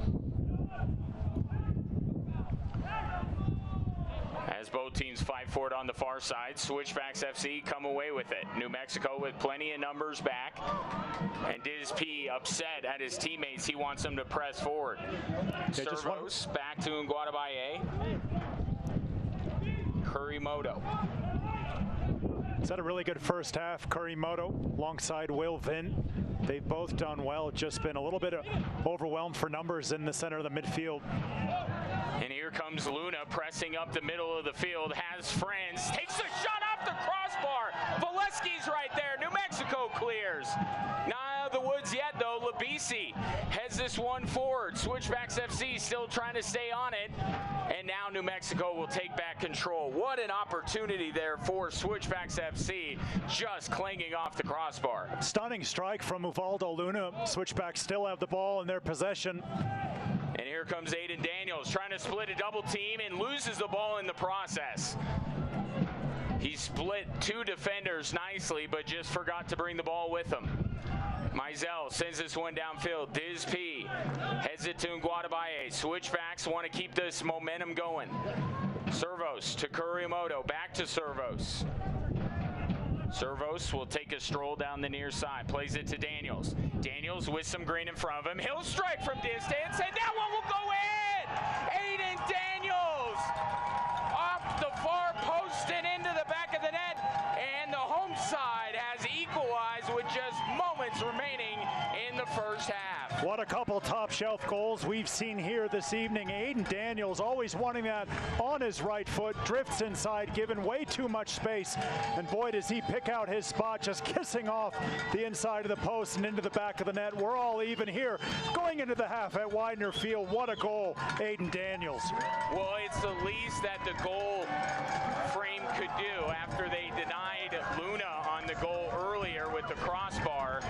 As both teams fight for it on the far side, Switchbacks FC come away with it. New Mexico with plenty of numbers back. And Diz P upset at his teammates. He wants them to press forward. Servos back to Nguadabaye. Kurimoto. He's had a really good first half. Kurimoto alongside Will Vin. They've both done well. Just been a little bit overwhelmed for numbers in the center of the midfield. And here comes Luna pressing up the middle of the field. Has friends. Takes the shot off the crossbar. Valesky's right there. New Mexico clears. Not out of the woods yet, though. Labisi heads this one forward. Switchbacks FC still trying to stay on it. And now New Mexico will take back control. What an opportunity there for Switchbacks FC, just clanging off the crossbar. Stunning strike from Uvaldo Luna. Switchbacks still have the ball in their possession. And here comes Aiden Daniels trying to split a double team and loses the ball in the process. He split two defenders nicely, but just forgot to bring the ball with him. Mizell sends this one downfield. Diz P heads it to Nguadabaye. Switchbacks want to keep this momentum going. Servos to Kurimoto. Back to Servos. Servos will take a stroll down the near side, plays it to Daniels. Daniels with some green in front of him. He'll strike from distance, and that one will go in! Aiden Daniels off the far post and into the back of the net, and the home side has equalized with just moments remaining in the first half. What a couple top shelf goals we've seen here this evening. Aiden Daniels always wanting that on his right foot, drifts inside, given way too much space. And boy, does he pick out his spot, just kissing off the inside of the post and into the back of the net. We're all even here going into the half at Widener Field. What a goal, Aiden Daniels. Well, it's the least that the goal frame could do after they denied Luna on the goal earlier with the crossbar.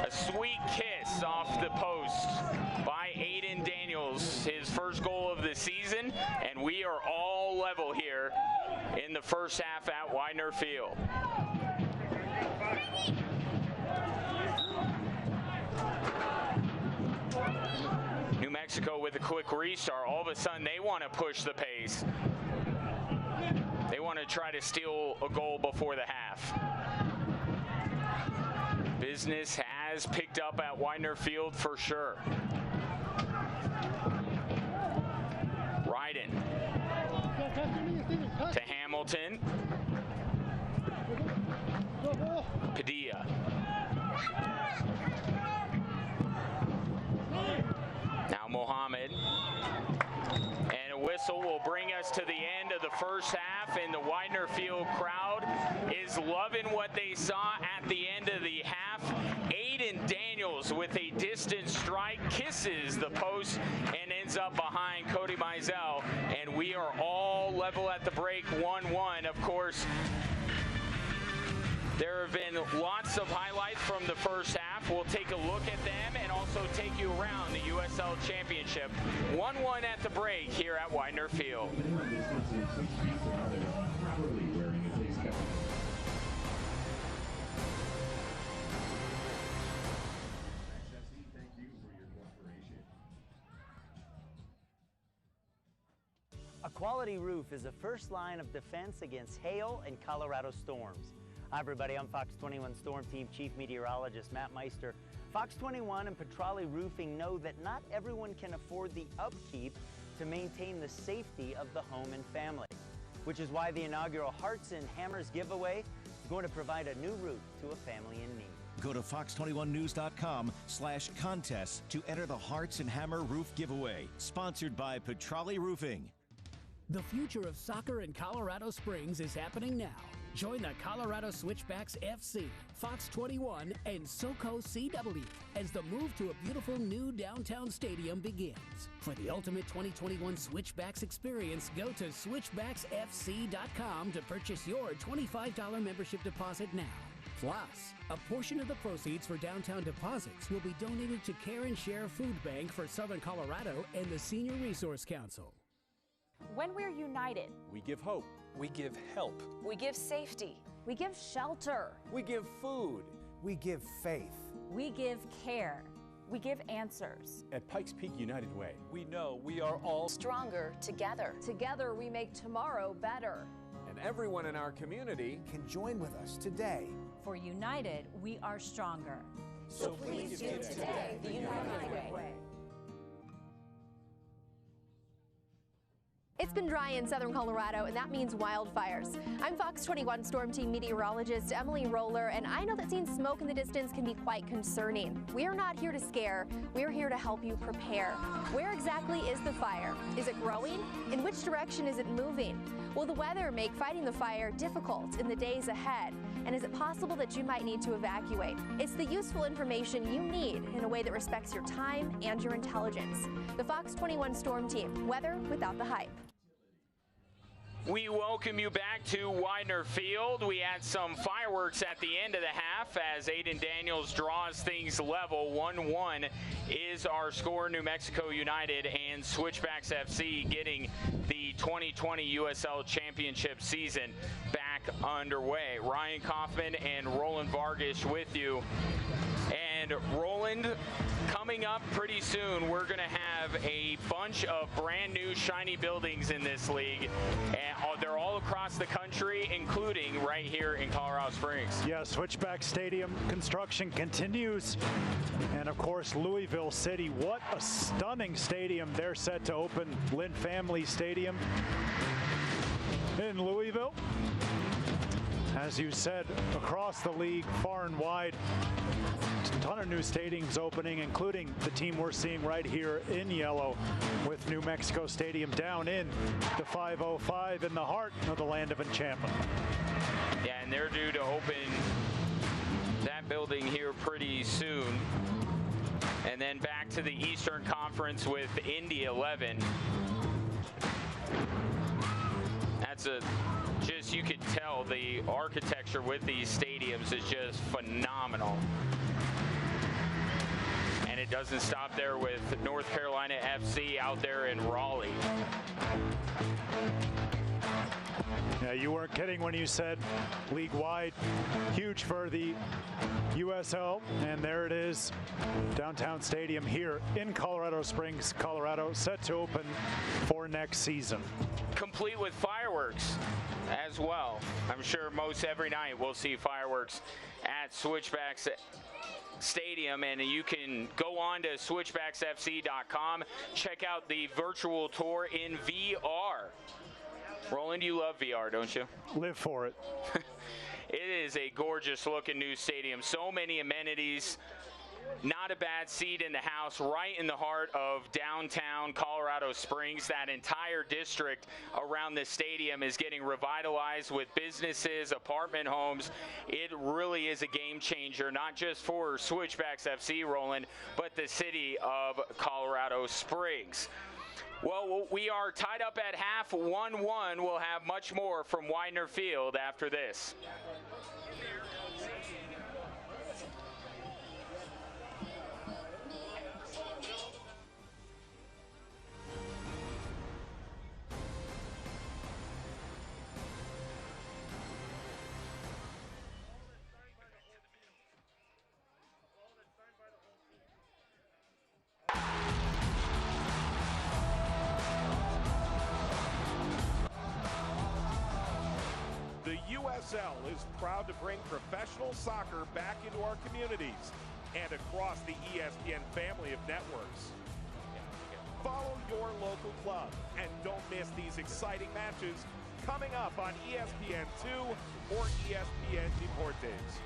A sweet kiss off the post by Aiden Daniels, his first goal of the season, and we are all level here in the first half at Widener Field. New Mexico with a quick restart. All of a sudden, they want to push the pace. They want to try to steal a goal before the half. Business has picked up at Widener Field for sure. Ryden to Hamilton. Padilla. Now Mohammed. And a whistle will bring us to the end of the first half, and the Widener Field crowd is loving what they saw at the end of the half. Aiden Daniels with a distant strike kisses the post and ends up behind Cody Mizell, and we are all level at the break, 1-1. Of course, there have been lots of highlights from the first half. We'll take a look at them and also take you around the USL Championship. 1-1 at the break here at Widener Field. A quality roof is the first line of defense against hail and Colorado storms. Hi everybody, I'm Fox 21 Storm Team Chief Meteorologist Matt Meister. Fox 21 and Petrale Roofing know that not everyone can afford the upkeep to maintain the safety of the home and family, which is why the inaugural Hearts and Hammers giveaway is going to provide a new roof to a family in need. Go to fox21news.com/contests to enter the Hearts and Hammer Roof Giveaway, sponsored by Petrale Roofing. The future of soccer in Colorado Springs is happening now. Join the Colorado Switchbacks FC, Fox 21, and SoCo CW as the move to a beautiful new downtown stadium begins. For the ultimate 2021 Switchbacks experience, go to switchbacksfc.com to purchase your $25 membership deposit now. Plus, a portion of the proceeds for downtown deposits will be donated to Care and Share Food Bank for Southern Colorado and the Senior Resource Council. When we're united, we give hope. We give help. We give safety. We give shelter. We give food. We give faith. We give care. We give answers. At Pikes Peak United Way, we know we are all stronger together. Together we make tomorrow better. And everyone in our community can join with us today. For United, we are stronger. So please give today the United Way. It's been dry in southern Colorado, and that means wildfires. I'm Fox 21 Storm Team meteorologist Emily Roller, and I know that seeing smoke in the distance can be quite concerning. We are not here to scare. We're here to help you prepare. Where exactly is the fire? Is it growing? In which direction is it moving? Will the weather make fighting the fire difficult in the days ahead? And is it possible that you might need to evacuate? It's the useful information you need in a way that respects your time and your intelligence. The Fox 21 Storm Team, weather without the hype. We welcome you back to Widener Field. We had some fireworks at the end of the half as Aiden Daniels draws things level. 1-1 is our score. New Mexico United and Switchbacks FC getting the 2020 USL Championship season back underway. Ryan Kaufman and Roland Vargas with you. And Roland, coming up pretty soon, we're going to have a bunch of brand new shiny buildings in this league. And they're all across the country, including right here in Colorado Springs. Yeah, Switchback Stadium construction continues. And of course, Louisville City, what a stunning stadium they're set to open. Lynn Family Stadium in Louisville. As you said, across the league, far and wide, a ton of new stadiums opening, including the team we're seeing right here in yellow with New Mexico Stadium down in the 505 in the heart of the land of enchantment. Yeah, and they're due to open that building here pretty soon. And then back to the Eastern Conference with Indy 11. That's just, you could tell the architecture with these stadiums is just phenomenal. And it doesn't stop there with North Carolina FC out there in Raleigh. Yeah, you weren't kidding when you said league-wide, huge for the USL, and there it is, downtown stadium here in Colorado Springs, Colorado, set to open for next season. Complete with fireworks as well. I'm sure most every night we'll see fireworks at Switchbacks Stadium, and you can go on to switchbacksfc.com, check out the virtual tour in VR. Roland, you love VR, don't you? Live for it. It is a gorgeous looking new stadium. So many amenities. Not a bad seat in the house, right in the heart of downtown Colorado Springs. That entire district around the stadium is getting revitalized with businesses, apartment homes. It really is a game changer, not just for Switchbacks FC, Roland, but the city of Colorado Springs. Well, we are tied up at half, 1-1. We'll have much more from Widener Field after this. The USL is proud to bring professional soccer back into our communities and across the ESPN family of networks. Follow your local club and don't miss these exciting matches coming up on ESPN2 or ESPN Deportes.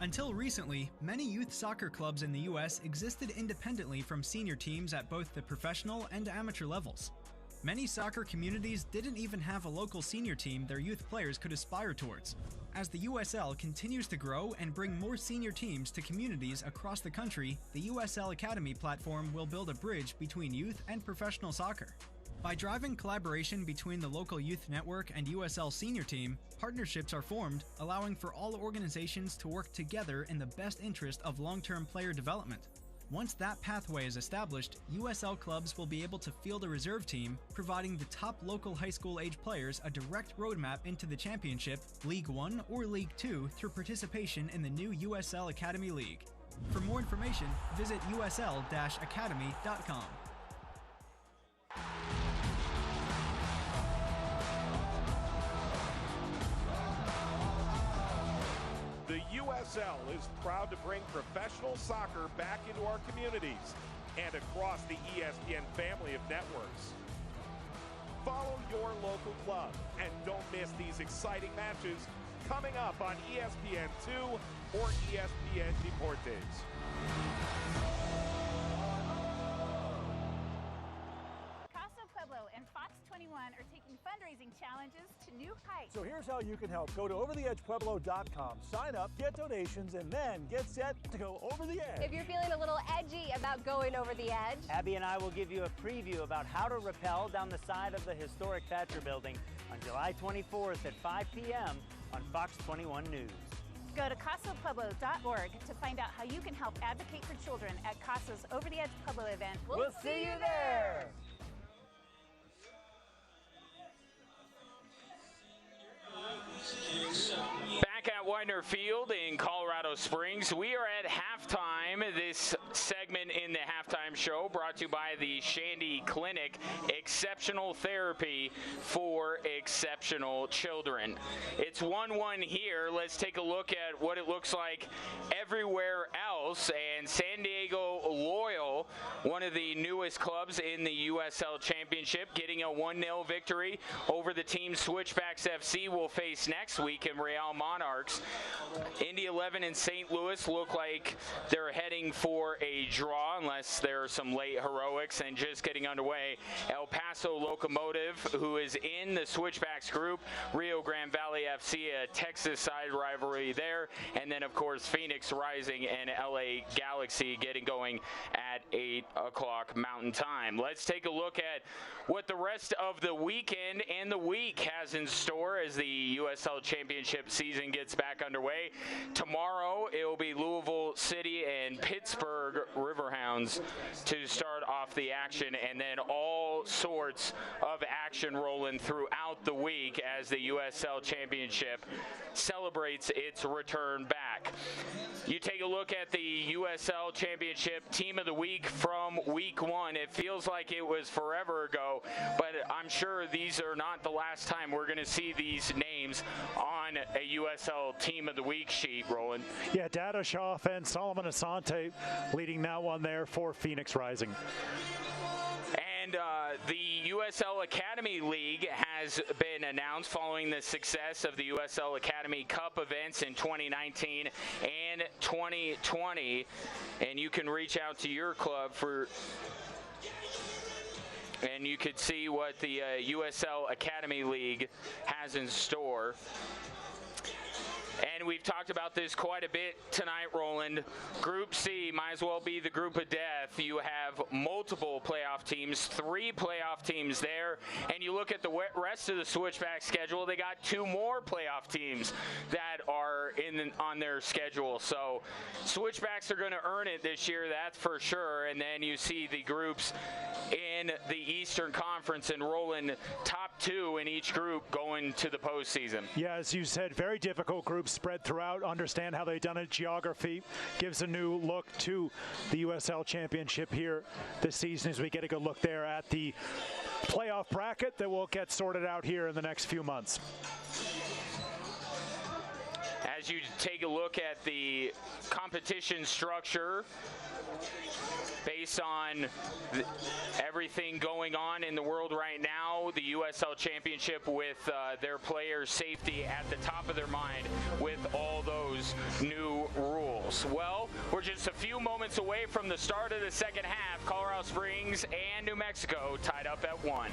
Until recently, many youth soccer clubs in the U.S. existed independently from senior teams at both the professional and amateur levels. Many soccer communities didn't even have a local senior team their youth players could aspire towards. As the USL continues to grow and bring more senior teams to communities across the country, the USL Academy platform will build a bridge between youth and professional soccer. By driving collaboration between the local youth network and USL senior team, partnerships are formed, allowing for all organizations to work together in the best interest of long-term player development. Once that pathway is established, USL clubs will be able to field a reserve team, providing the top local high school age players a direct roadmap into the championship, League One or League Two through participation in the new USL Academy League. For more information, visit usl-academy.com. The USL is proud to bring professional soccer back into our communities and across the ESPN family of networks. Follow your local club and don't miss these exciting matches coming up on ESPN2 or ESPN Deportes. And Fox 21 are taking fundraising challenges to new heights. So here's how you can help. Go to overtheedgepueblo.com, sign up, get donations, and then get set to go over the edge. If you're feeling a little edgy about going over the edge, Abby and I will give you a preview about how to rappel down the side of the historic Thatcher Building on July 24th at 5 p.m. on Fox 21 News. Go to CasaPueblo.org to find out how you can help advocate for children at CASA's Over the Edge Pueblo event. We'll see you there! Widener Field in Colorado Springs. We are at halftime. This segment in the halftime show brought to you by the Shandy Clinic, exceptional therapy for exceptional children. It's 1-1 here. Let's take a look at what it looks like everywhere else. And San Diego Loyal, one of the newest clubs in the USL Championship, getting a 1-0 victory over the team Switchbacks FC will face next week in Real Monarchs. Indy 11 and St. Louis look like they're heading for a draw unless there are some late heroics. And just getting underway, El Paso Locomotive, who is in the Switchbacks group, Rio Grande Valley FC, a Texas side rivalry there, and then of course Phoenix Rising and LA Galaxy getting going at 8 o'clock Mountain Time. Let's take a look at what the rest of the weekend and the week has in store as the USL Championship season gets back underway. Tomorrow it will be Louisville City and Pittsburgh Riverhounds to start off the action, and then all sorts of action rolling throughout the week as the USL Championship celebrates its return back. You take a look at the USL Championship Team of the Week from week 1. It feels like it was forever ago, but I'm sure these are not the last time we're going to see these names on a USL Team of the Week sheet, Roland. Yeah, Dado Schaff and Solomon Asante leading that one there for Phoenix Rising. And the USL Academy League has been announced following the success of the USL Academy Cup events in 2019 and 2020. And you can reach out to your club and you could see what the USL Academy League has in store. And we've talked about this quite a bit tonight, Roland. Group C might as well be the group of death. You have multiple playoff teams, 3 playoff teams there. And you look at the rest of the Switchback schedule, they got 2 more playoff teams that are on their schedule. So Switchbacks are going to earn it this year, that's for sure. And then you see the groups in the Eastern Conference and Roland, top 2 in each group going to the postseason. Yeah, as you said, very difficult group spread throughout. Understand how they've done it. Geography gives a new look to the USL Championship here this season as we get a good look there at the playoff bracket that will get sorted out here in the next few months. As you take a look at the competition structure based on everything going on in the world right now, the USL Championship with their players' safety at the top of their mind with all those new rules. Well, we're just a few moments away from the start of the second half. Colorado Springs and New Mexico tied up at 1.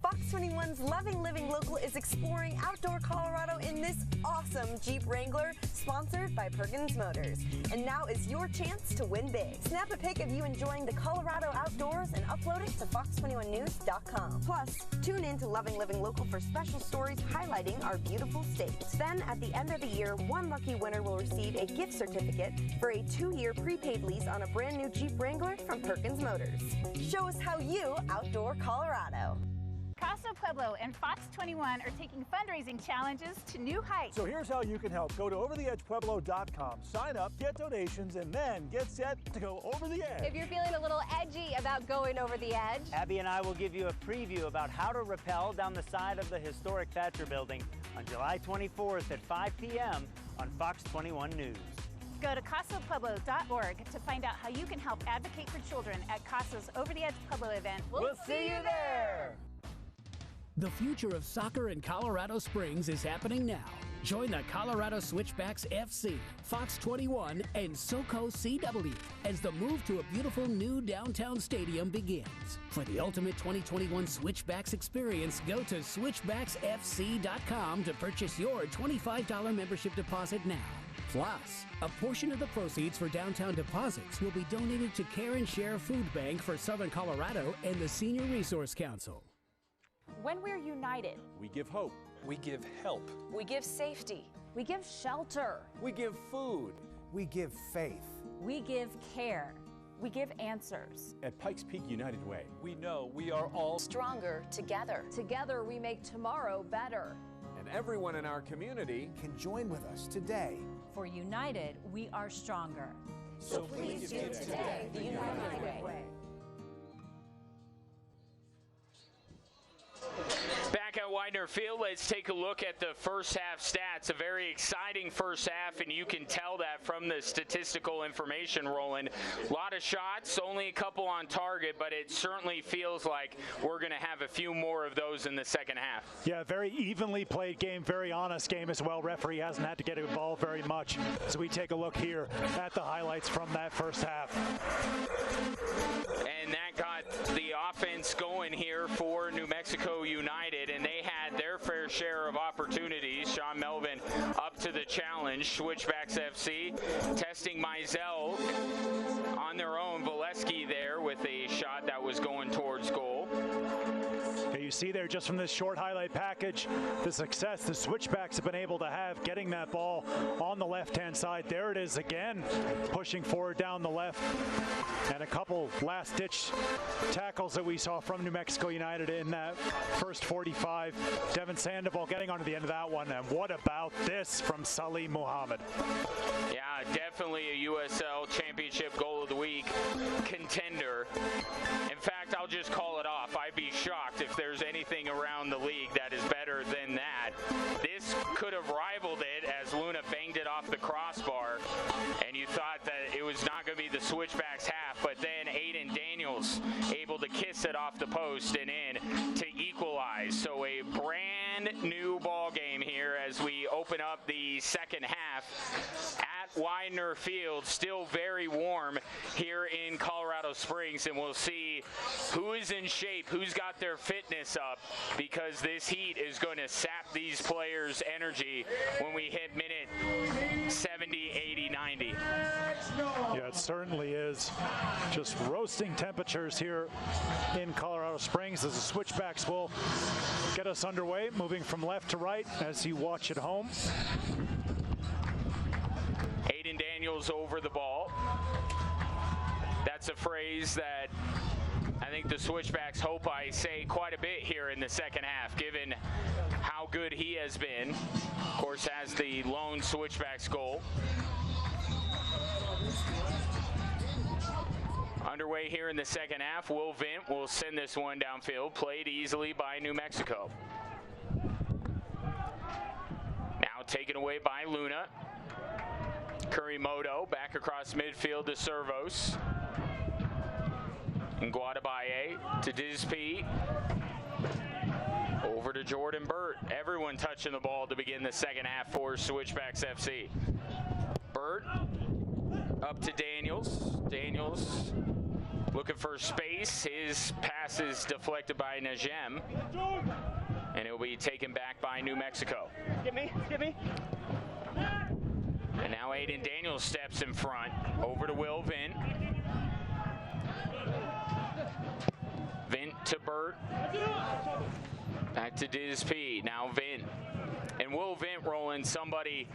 Fox 21's Loving Living Local is exploring outdoor Colorado in this awesome Jeep Wrangler, sponsored by Perkins Motors. And now is your chance to win big. Snap a pic of you enjoying the Colorado outdoors and upload it to fox21news.com. Plus, tune in to Loving Living Local for special stories highlighting our beautiful state. Then, at the end of the year, one lucky winner will receive a gift certificate for a 2-year prepaid lease on a brand new Jeep Wrangler from Perkins Motors. Show us how you outdoor Colorado. Casa Pueblo and Fox 21 are taking fundraising challenges to new heights. So here's how you can help. Go to overtheedgepueblo.com, sign up, get donations, and then get set to go over the edge. If you're feeling a little edgy about going over the edge, Abby and I will give you a preview about how to rappel down the side of the historic Thatcher Building on July 24th at 5 p.m. on Fox 21 News. Go to casapueblo.org to find out how you can help advocate for children at Casa's Over the Edge Pueblo event. We'll see you there! The future of soccer in Colorado Springs is happening now. Join the Colorado Switchbacks FC, Fox 21, and SoCo CW as the move to a beautiful new downtown stadium begins. For the ultimate 2021 Switchbacks experience, go to switchbacksfc.com to purchase your $25 membership deposit now. Plus, a portion of the proceeds for downtown deposits will be donated to Care and Share Food Bank for Southern Colorado and the Senior Resource Council. When we're united, We give hope. We give help. we give safety, we give shelter, We give food. We give faith. we give care. We give answers. At Pikes Peak United Way, We know we are all stronger together. Together we make tomorrow better. and everyone in our community can join with us today. For United, we are stronger. So please do today the United way. Back at Widener Field, let's take a look at the first half stats. A very exciting first half, and you can tell that from the statistical information rolling. A lot of shots, only a couple on target, but it certainly feels like we're going to have a few more of those in the second half. Yeah, very evenly played game, very honest game as well. Referee hasn't had to get involved very much. So we take a look here at the highlights from that first half. And that got the offense going here for New Mexico United, and they had their fair share of opportunities. Sean Melvin up to the challenge. Switchbacks FC testing Mizell on their own. Valesky there with a shot that was going towards goal. Okay, you see there just from this short highlight package the success the Switchbacks have been able to have getting that ball on the left-hand side. There it is again, pushing forward down the left. And a couple last-ditch tackles that we saw from New Mexico United in that first 45. Devin Sandoval getting onto the end of that one. And what about this from Salim Muhammad? Yeah, definitely a USL Championship Goal of the Week contender. In fact, I'll just call it off. I'd be shocked if there's anything around the league that is better than that. This could have rivaled it as Luna banged it off the crossbar, and you thought that it was not going to be the Switchbacks half, but then Aiden Daniels able to kiss it off the post and in to equalize. So a brand new ball game here as we open up the second half at Widener Field. Still very warm here in Colorado Springs, and we'll see who is in shape, who's got their fitness up, because this heat is going to sap these players' energy when we hit minute 70, 80, 90. Yeah, it certainly is. Just roasting temperatures here in Colorado Springs as the Switchbacks will get us underway, moving from left to right as you watch at home. Aiden Daniels over the ball. That's a phrase that I think the Switchbacks hope I say quite a bit here in the second half, given how good he has been. Of course, has the lone Switchbacks goal. Underway here in the second half. Will Vint will send this one downfield, played easily by New Mexico. Now taken away by Luna. Kurimoto back across midfield to Servos. And Guadabaye to Dizp. Over to Jordan Burt. Everyone touching the ball to begin the second half for Switchbacks FC. Burt up to Daniels. Daniels looking for space. His pass is deflected by Najem. And it'll be taken back by New Mexico. Get me. And now Aiden Daniels steps in front. Over to Will Vint. Vint to Burt. Back to Dizp. Now Vint. And Will Vint rolling, somebody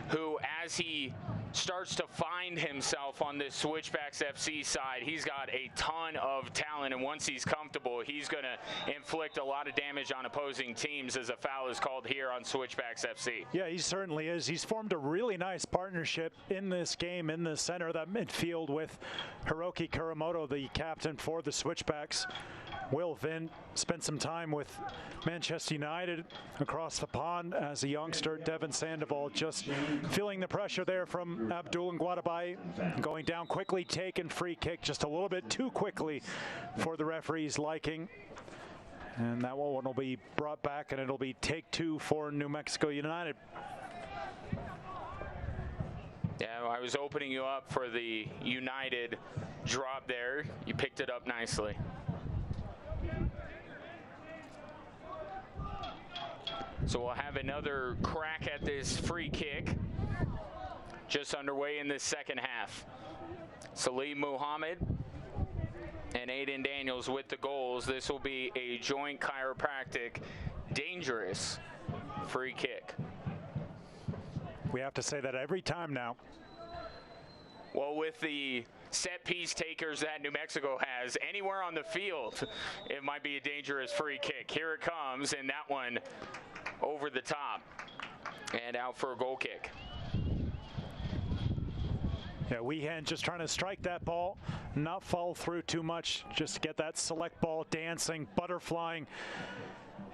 who, as he starts to find himself on this Switchbacks FC side, he's got a ton of talent, and once he's comfortable, he's going to inflict a lot of damage on opposing teams as a foul is called here on Switchbacks FC. Yeah, he certainly is. He's formed a really nice partnership in this game in the center of that midfield with Hiroki Kurimoto, the captain for the Switchbacks. Will Vint spent some time with Manchester United across the pond as a youngster. Devin Sandoval just feeling the pressure there from Abdul and Guadabaye. Going down quickly, taken free kick just a little bit too quickly for the referee's liking. And that one will be brought back, and it'll be take two for New Mexico United. Yeah, I was opening you up for the United drop there. You picked it up nicely. So we'll have another crack at this free kick. Just underway in this second half. Salim Muhammad and Aiden Daniels with the goals. This will be a joint chiropractic, dangerous free kick. We have to say that every time now. Well, with the set piece takers that New Mexico has, anywhere on the field, it might be a dangerous free kick. Here it comes, and that one over the top and out for a goal kick. Yeah, Weehan just trying to strike that ball, not fall through too much, just to get that select ball dancing, butterflying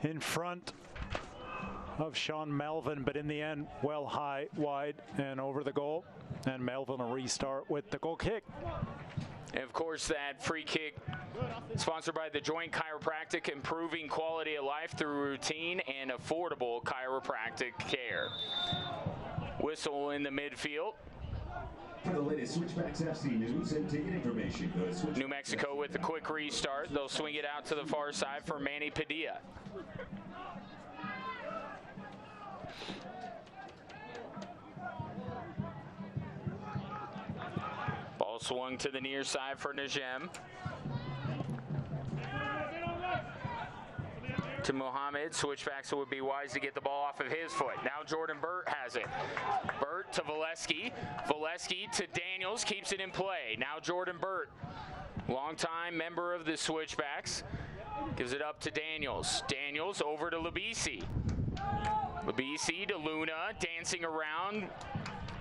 in front of Sean Melvin, but in the end, well high, wide, and over the goal. And Melvin will restart with the goal kick. And of course, that free kick sponsored by the Joint Chiropractic, improving quality of life through routine and affordable chiropractic care. Whistle in the midfield. For the latest Switchbacks FC news and ticket information, go to Switchbacks. New Mexico with the quick restart. They'll swing it out to the far side for Manny Padilla. Ball swung to the near side for Najem. To Mohammed. Switchbacks would be wise to get the ball off of his foot. Now Jordan Burt has it. Burt to Valesky. Valesky to Daniels. Keeps it in play. Now Jordan Burt, longtime member of the Switchbacks, gives it up to Daniels. Daniels over to Labisi. Labisi to Luna. Dancing around.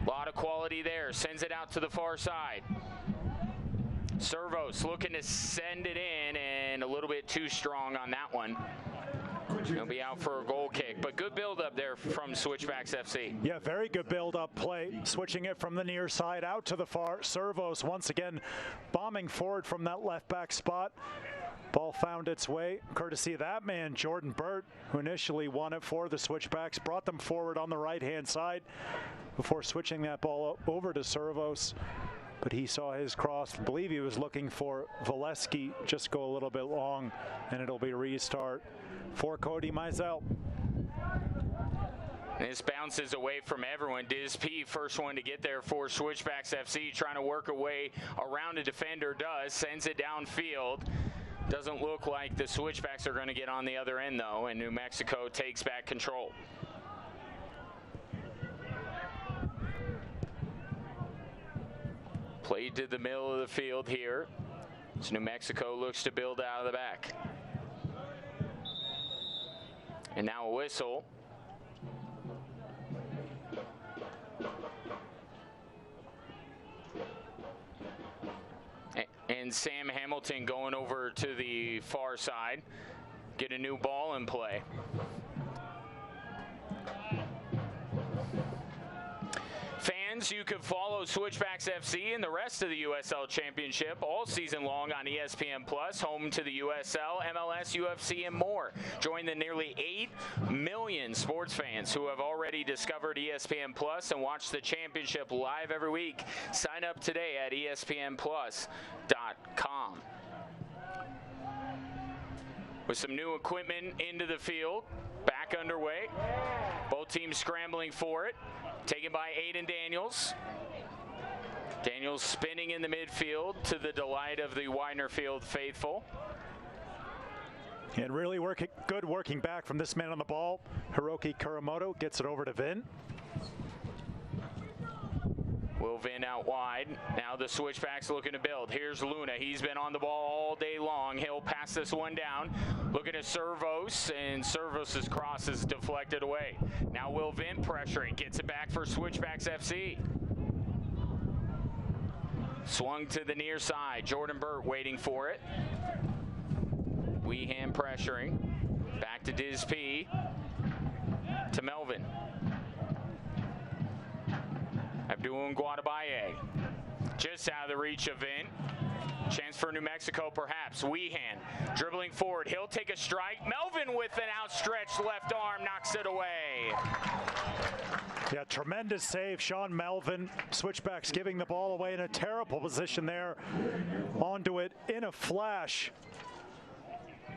A lot of quality there. Sends it out to the far side. Servos looking to send it in, and a little bit too strong on that one. He'll be out for a goal kick, but good build-up there from Switchbacks FC. Yeah, very good build-up play, switching it from the near side out to the far. Servos once again bombing forward from that left-back spot. Ball found its way, courtesy of that man, Jordan Burt, who initially won it for the Switchbacks, brought them forward on the right-hand side before switching that ball over to Servos. But he saw his cross. I believe he was looking for Valesky, just go a little bit long, and it'll be a restart for Cody Mizell. This bounces away from everyone. Diz P, first one to get there for Switchbacks FC, trying to work away around a defender, does, sends it downfield. Doesn't look like the Switchbacks are going to get on the other end, though, and New Mexico takes back control. Played to the middle of the field here. So New Mexico looks to build out of the back. And now a whistle. And Sam Hamilton going over to the far side. Get a new ball in play. Fans, you can follow Switchbacks FC and the rest of the USL Championship all season long on ESPN Plus, home to the USL, MLS, UFC, and more. Join the nearly 8 million sports fans who have already discovered ESPN Plus and watch the championship live every week. Sign up today at ESPNplus.com. With some new equipment into the field, back underway. Both teams scrambling for it. Taken by Aiden Daniels. Daniels spinning in the midfield to the delight of the Widener Field faithful. And really good working back from this man on the ball. Hiroki Kuramoto gets it over to Vin. Will Vin out wide. Now the Switchbacks looking to build. Here's Luna. He's been on the ball all day long. He'll pass this one down. Looking at Servos, and Servos' cross is deflected away. Now Will Vin pressuring. Gets it back for Switchbacks FC. Swung to the near side. Jordan Burt waiting for it. Weehan pressuring. Back to Diz P. To Melvin. Abdul Guadabaye. Just out of the reach of Vin. Chance for New Mexico perhaps. Weehan dribbling forward. He'll take a strike. Melvin with an outstretched left arm knocks it away. Yeah, tremendous save. Sean Melvin. Switchbacks giving the ball away in a terrible position there. Onto it in a flash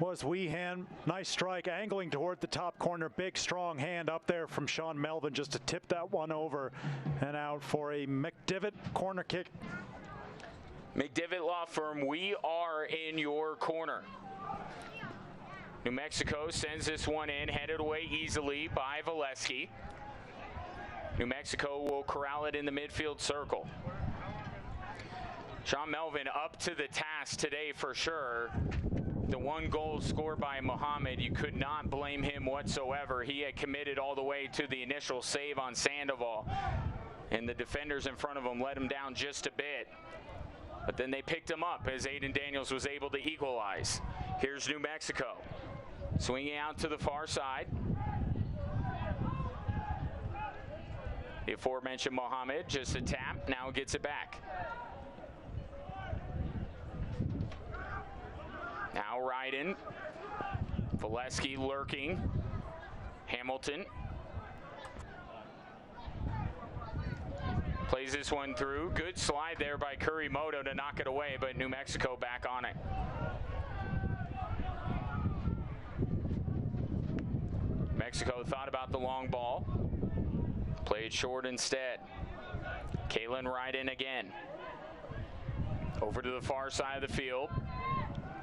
was Weehan. Nice strike, angling toward the top corner. Big, strong hand up there from Sean Melvin just to tip that one over and out for a McDivitt corner kick. McDivitt Law Firm, we are in your corner. New Mexico sends this one in, headed away easily by Valesky. New Mexico will corral it in the midfield circle. Sean Melvin up to the task today for sure. The one goal scored by Muhammad, you could not blame him whatsoever. He had committed all the way to the initial save on Sandoval, and the defenders in front of him let him down just a bit. But then they picked him up as Aiden Daniels was able to equalize. Here's New Mexico, swinging out to the far side. The aforementioned Muhammad, just a tap, now gets it back. Now Ryden, Valesky lurking, Hamilton. Plays this one through. Good slide there by Kurimoto to knock it away, but New Mexico back on it. Mexico thought about the long ball. Played short instead. Kalen Ryden again. Over to the far side of the field.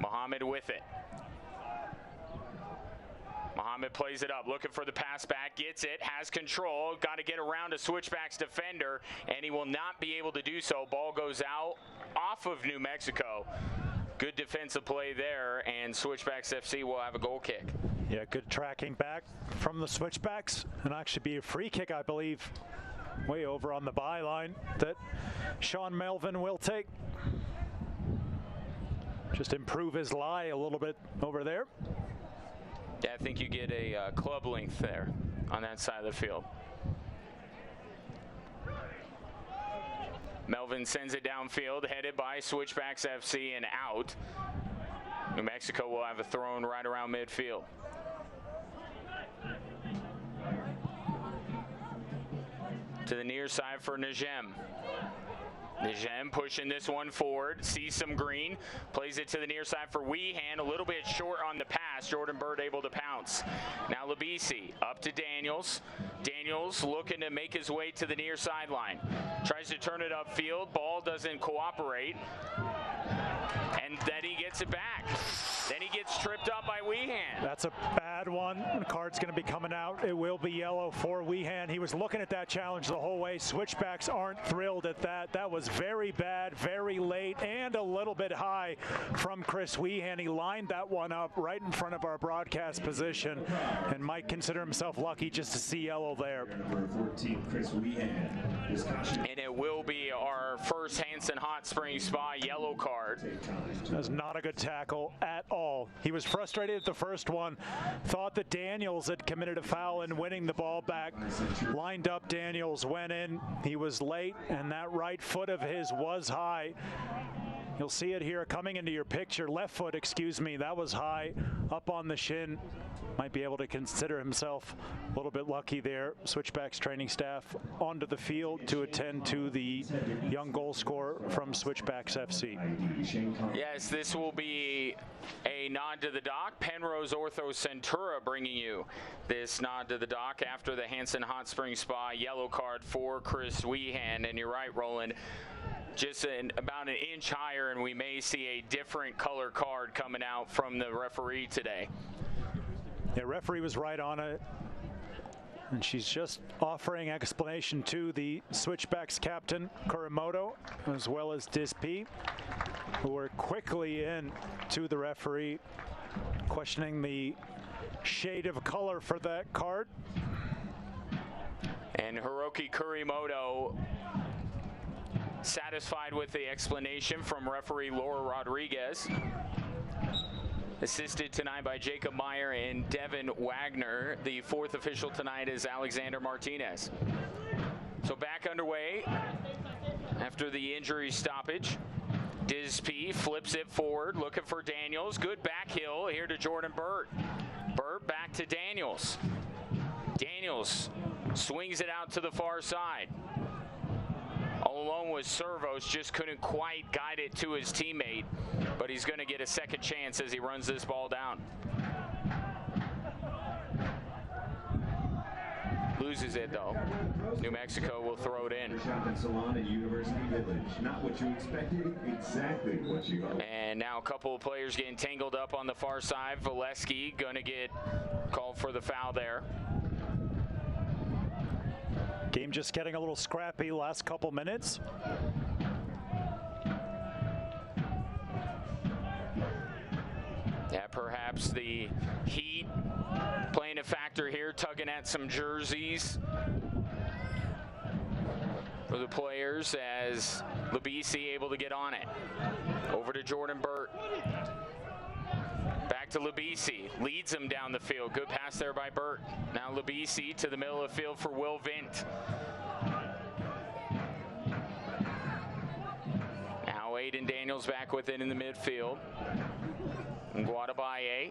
Muhammad with it. Muhammad plays it up, looking for the pass back, gets it, has control, got to get around a Switchbacks defender, and he will not be able to do so. Ball goes out off of New Mexico. Good defensive play there, and Switchbacks FC will have a goal kick. Yeah, good tracking back from the Switchbacks, and actually be a free kick, I believe, way over on the byline that Sean Melvin will take. Just improve his lie a little bit over there. Yeah, I think you get a club length there on that side of the field. Melvin sends it downfield, headed by Switchbacks FC and out. New Mexico will have a throw-in right around midfield. To the near side for Najem. Najem pushing this one forward, sees some green, plays it to the near side for Weehan, a little bit short on the pass. Jordan Bird able to pounce. Now Labisi up to Daniels. Daniels looking to make his way to the near sideline. Tries to turn it upfield, ball doesn't cooperate, and then he gets it back. Then he gets tripped up by Weehan. That's a bad one. The card's going to be coming out. It will be yellow for Weehan. He was looking at that challenge the whole way. Switchbacks aren't thrilled at that. That was very bad, very late, and a little bit high from Chris Weehan. He lined that one up right in front of our broadcast position and might consider himself lucky just to see yellow there. Number 14, Chris Weehan. And it will be our first Hanson Hot Springs Spa yellow card. That was not a good tackle at all. He was frustrated at the first one, thought that Daniels had committed a foul in winning the ball back. Lined up, Daniels went in. He was late, and that right foot of his was high. You'll see it here coming into your picture. Left foot, excuse me, that was high, up on the shin. Might be able to consider himself a little bit lucky there. Switchbacks training staff onto the field to attend to the young goal scorer from Switchbacks FC. Yes, this will be a nod to the dock. Penrose Ortho Centura bringing you this nod to the dock after the Hanson Hot Springs Spa yellow card for Chris Weehan. And you're right, Roland. Just about an inch higher, and we may see a different color card coming out from the referee today. Yeah, referee was right on it. And she's just offering explanation to the Switchbacks captain, Kurimoto, as well as Disp, who were quickly in to the referee, questioning the shade of color for that card. And Hiroki Kurimoto satisfied with the explanation from referee Laura Rodriguez. Assisted tonight by Jacob Meyer and Devin Wagner. The fourth official tonight is Alexander Martinez. So back underway after the injury stoppage. Disp flips it forward, looking for Daniels. Good back heel here to Jordan Burt. Burt back to Daniels. Daniels swings it out to the far side. All alone was Servos, just couldn't quite guide it to his teammate, but he's going to get a second chance as he runs this ball down. Loses it though. New Mexico will throw it in. Shopping salon at University Village. Not what you expected, exactly what you got. And now a couple of players getting tangled up on the far side. Valesky going to get called for the foul there. Game just getting a little scrappy last couple minutes. Perhaps the heat playing a factor here, tugging at some jerseys for the players as Labisi able to get on it. Over to Jordan Burt. Back to Labisi. Leads him down the field. Good pass there by Burt. Now Labisi to the middle of the field for Will Vint. Now Aiden Daniels back with it in the midfield. Guadabaye.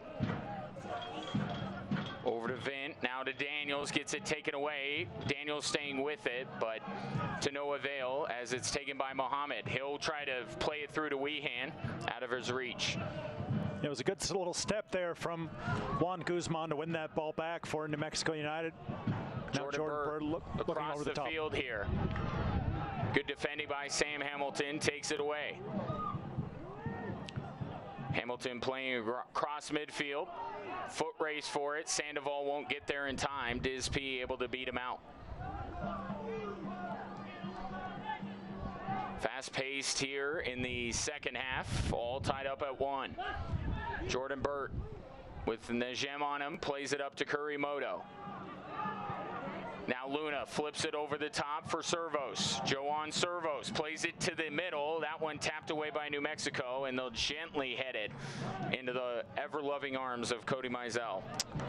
Over to Vint, now to Daniels, gets it taken away. Daniels staying with it, but to no avail as it's taken by Mohammed. He'll try to play it through to Weehan, out of his reach. It was a good little step there from Juan Guzman to win that ball back for New Mexico United. Now Jordan Burt looking across over the top. Field here. Good defending by Sam Hamilton, takes it away. Hamilton playing across midfield. Foot race for it. Sandoval won't get there in time. Disp able to beat him out. Fast-paced here in the second half. All tied up at 1. Jordan Burt with Najem on him. Plays it up to Kurimoto. Now Luna flips it over the top for Servos. Joan Servos plays it to the middle. That one tapped away by New Mexico, and they'll gently head it into the ever-loving arms of Cody Mizell.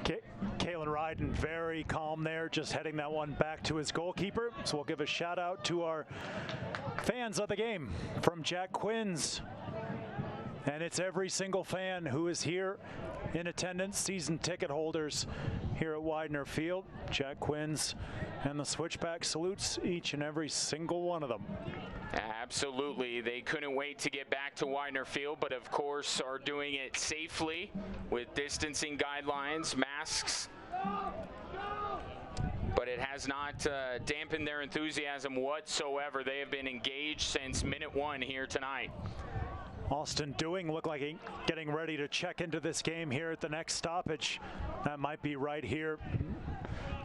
Kalen Ryden very calm there, just heading that one back to his goalkeeper. So we'll give a shout out to our fans of the game from Jack Quinn's. And it's every single fan who is here in attendance, season ticket holders here at Widener Field. Jack Quinn's and the Switchback salutes each and every single one of them. Absolutely. They couldn't wait to get back to Widener Field, but of course are doing it safely with distancing guidelines, masks. But it has not dampened their enthusiasm whatsoever. They have been engaged since minute 1 here tonight. Austin Dewing looked like getting ready to check into this game here at the next stoppage. That might be right here.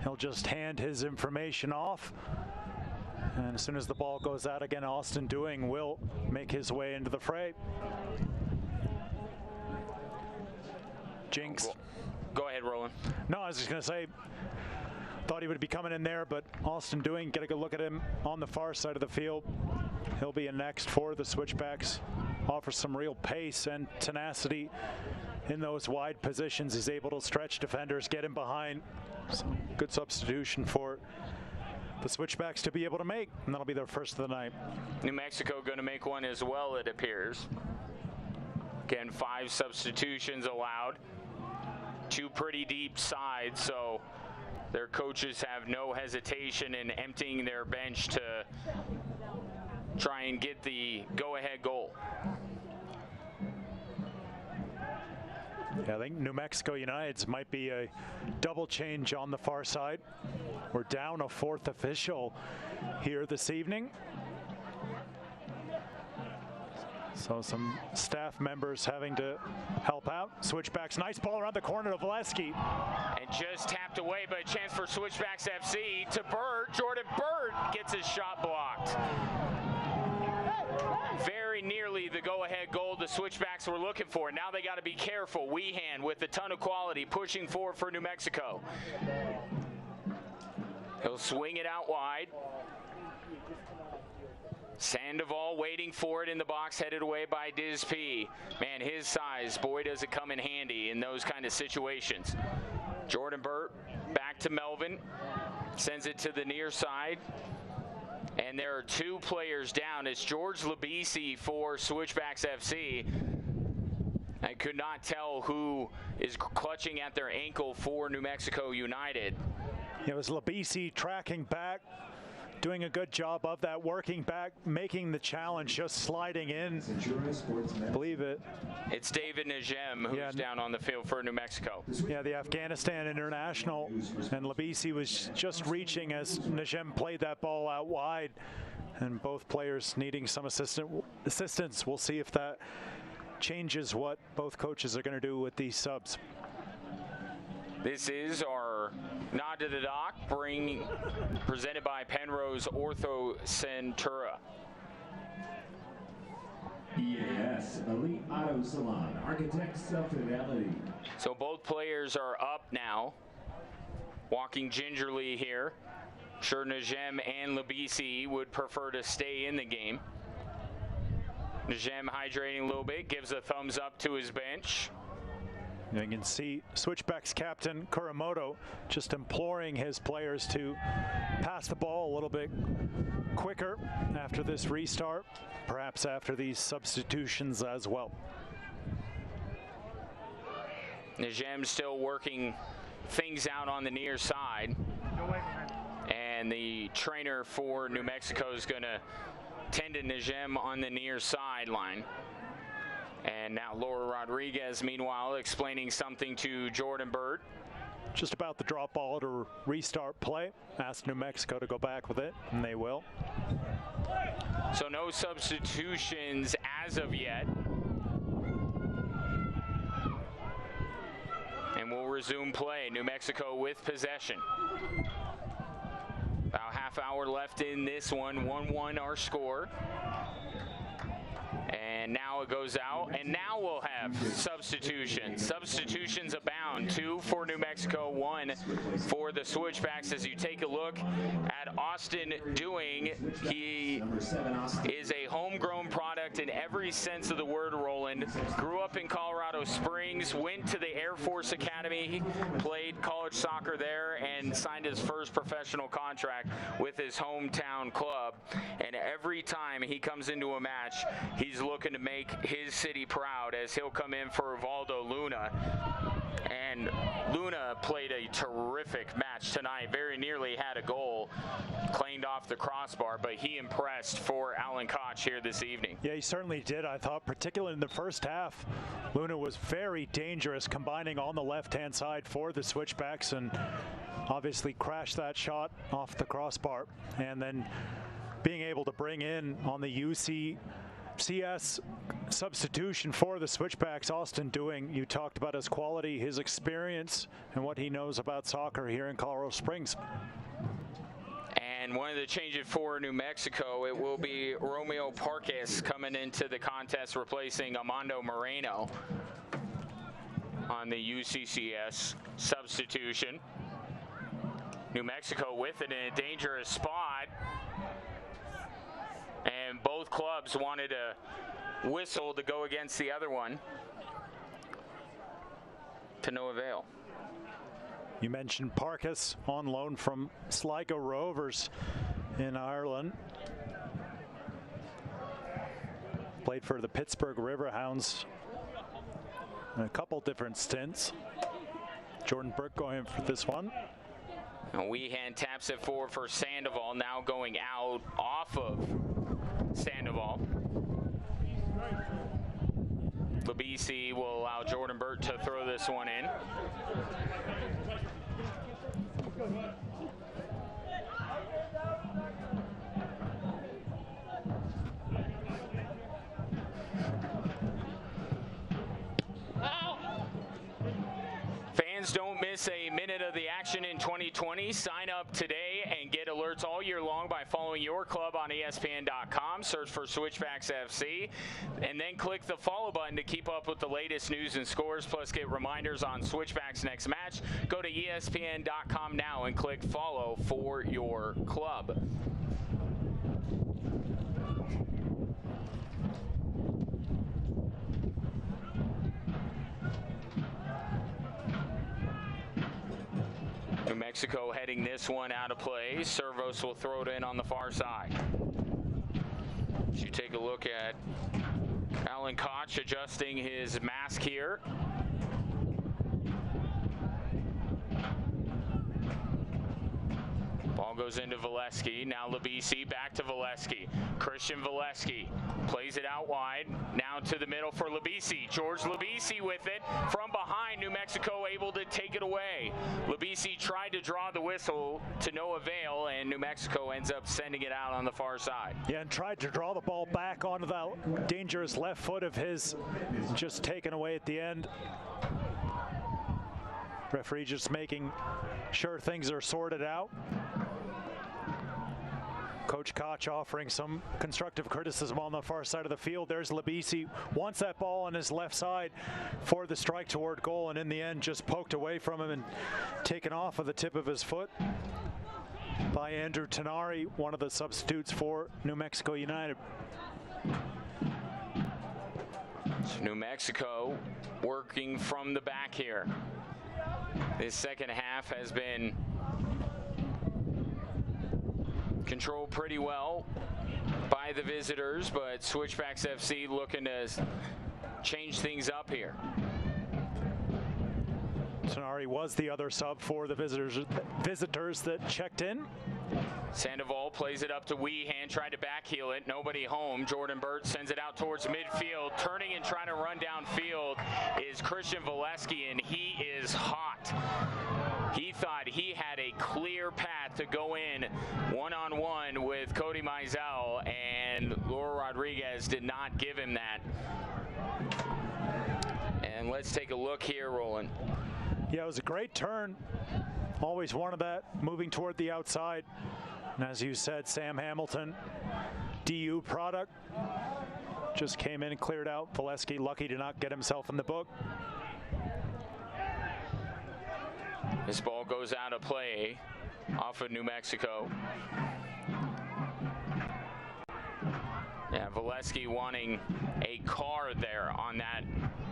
He'll just hand his information off. And as soon as the ball goes out again, Austin Dewing will make his way into the fray. Jinx. Go ahead, Roland. No, I was just going to say, thought he would be coming in there, but Austin Dewing, get a good look at him on the far side of the field. He'll be in next for the Switchbacks. Offers some real pace and tenacity in those wide positions. He's able to stretch defenders, get him behind. So good substitution for the Switchbacks to be able to make, and that'll be their first of the night. New Mexico going to make one as well, it appears. Again, 5 substitutions allowed. 2 pretty deep sides, so their coaches have no hesitation in emptying their bench to try and get the go-ahead goal. Yeah, I think New Mexico United's might be a double change on the far side. We're down a 4th official here this evening. So some staff members having to help out. Switchbacks, nice ball around the corner to Valesky. And just tapped away, but a chance for Switchbacks FC to Burt. Jordan Burt gets his shot blocked. Very nearly the go-ahead goal the Switchbacks were looking for. Now they got to be careful. Weehan with a ton of quality pushing forward for New Mexico. He'll swing it out wide. Sandoval waiting for it in the box, headed away by Diz P. Man, his size, boy, does it come in handy in those kind of situations. Jordan Burt back to Melvin. Sends it to the near side. And there are 2 players down. It's George Labisi for Switchbacks FC. I could not tell who is clutching at their ankle for New Mexico United. It was Labisi tracking back, doing a good job of that, working back, making the challenge, just sliding in. Believe it. It's David Najem who's down on the field for New Mexico. Yeah, the Afghanistan international, and Labisi was just reaching as Najem played that ball out wide, and both players needing some assistance. We'll see if that changes what both coaches are going to do with these subs. This is our nod to the dock, presented by Penrose Ortho Centura. EAS Switchbacks Elite Auto Salon, Architects of Fidelity. So both players are up now, walking gingerly here. Sure, Najem and Labisi would prefer to stay in the game. Najem hydrating a little bit, gives a thumbs up to his bench. You can see Switchbacks captain Kuramoto just imploring his players to pass the ball a little bit quicker after this restart, perhaps after these substitutions as well. Najem still working things out on the near side. And the trainer for New Mexico is going to tend to Najem on the near sideline. And now Laura Rodriguez, meanwhile, explaining something to Jordan Bird. Just about the drop ball to restart play. Asked New Mexico to go back with it, and they will. So no substitutions as of yet. And we'll resume play. New Mexico with possession. About half hour left in this one. 1-1 our score. And now it goes out, and now we'll have substitutions. Substitutions abound. 2 for New Mexico, 1 for the Switchbacks. As you take a look at Austin Dewing, he is a homegrown product in every sense of the word, Roland. Grew up in Colorado Springs, went to the Air Force Academy, played college soccer there, and signed his first professional contract with his hometown club. And every time he comes into a match, he's looking to make his city proud, as he'll come in for Valdo Luna. And Luna played a terrific match tonight, very nearly had a goal, claimed off the crossbar, but he impressed for Alan Koch here this evening. Yeah, he certainly did. I thought, particularly in the first half, Luna was very dangerous, combining on the left-hand side for the Switchbacks, and obviously crashed that shot off the crossbar. And then being able to bring in on the UCCS substitution for the Switchbacks, Austin Dewing. You talked about his quality, his experience, and what he knows about soccer here in Colorado Springs. And one of the changes for New Mexico, it will be Romeo Parkes coming into the contest, replacing Armando Moreno on the UCCS substitution. New Mexico with it in a dangerous spot. And both clubs wanted a whistle to go against the other one, to no avail. You mentioned Parkes on loan from Sligo Rovers in Ireland. Played for the Pittsburgh Riverhounds in a couple different stints. Jordan Burke going for this one. And Weehan taps it forward for Sandoval, now going out off of Sandoval. Labisi will allow Jordan Burt to throw this one in. Fans, don't miss a minute of the action in 2020. Sign up today and get alerts all year long by following your club on ESPN.com. Search for Switchbacks FC, and then click the follow button to keep up with the latest news and scores, plus get reminders on Switchbacks' next match. Go to ESPN.com now and click follow for your club. New Mexico heading this one out of play. Servos will throw it in on the far side. As you take a look at Alan Koch adjusting his mask here. Ball goes into Valesky. Now Labisi back to Valesky. Christian Valesky plays it out wide. Now to the middle for Labisi. George Labisi with it from behind. New Mexico able to take it away. Labisi tried to draw the whistle to no avail, and New Mexico ends up sending it out on the far side. Yeah, and tried to draw the ball back onto that dangerous left foot of his, just taken away at the end. Referee just making sure things are sorted out. Coach Koch offering some constructive criticism on the far side of the field. There's Labisi, wants that ball on his left side for the strike toward goal, and in the end just poked away from him and taken off of the tip of his foot by Andrew Tenari, one of the substitutes for New Mexico United. So New Mexico working from the back here. This second half has been controlled pretty well by the visitors, but Switchbacks FC looking to change things up here. Tenari was the other sub for the visitors that checked in. Sandoval plays it up to Weehan, tried to backheel it, nobody home. Jordan Burt sends it out towards midfield. Turning and trying to run downfield is Christian Valesky, and he is hot. He thought he had a clear path to go in one-on-one with Cody Mizell, and Laura Rodriguez did not give him that. And let's take a look here, Roland. Yeah, it was a great turn. Always wanted that, moving toward the outside. And as you said, Sam Hamilton, DU product, just came in and cleared out. Valesky lucky to not get himself in the book. This ball goes out of play off of New Mexico. Yeah, Valesky wanting a card there on that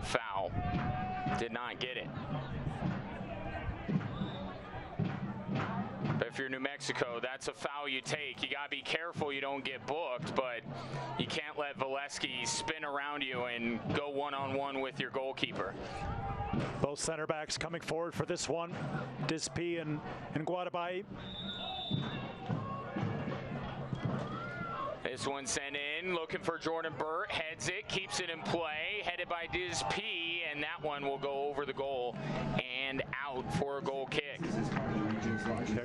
foul. Did not get it. But if you're New Mexico, that's a foul you take. You got to be careful you don't get booked, but you can't let Valesky spin around you and go one-on-one with your goalkeeper. Both center backs coming forward for this one, Dispi and Guadabai. This one sent in, looking for Jordan Burt, heads it, keeps it in play, headed by Dispi, and that one will go over the goal and out for a goal kick.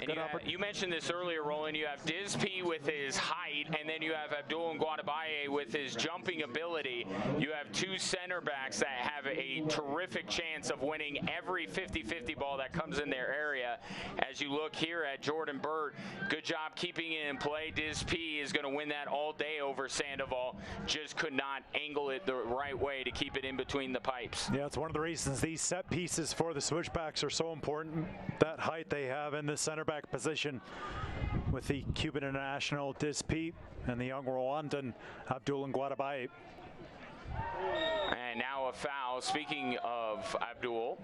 And you mentioned this earlier, Roland. You have Dispi with his height, and then you have Abdul Nguadabaye with his jumping ability. You have two center backs that have a terrific chance of winning every 50-50 ball that comes in their area. As you look here at Jordan Burt, good job keeping it in play. Dispi is going to win that all day over Sandoval. Just could not angle it the right way to keep it in between the pipes. Yeah, it's one of the reasons these set pieces for the Switchbacks are so important. That height they have in the center back position with the Cuban international Dispi and the young Rwandan Abdul Nguadabaye. And now a foul. Speaking of Abdul,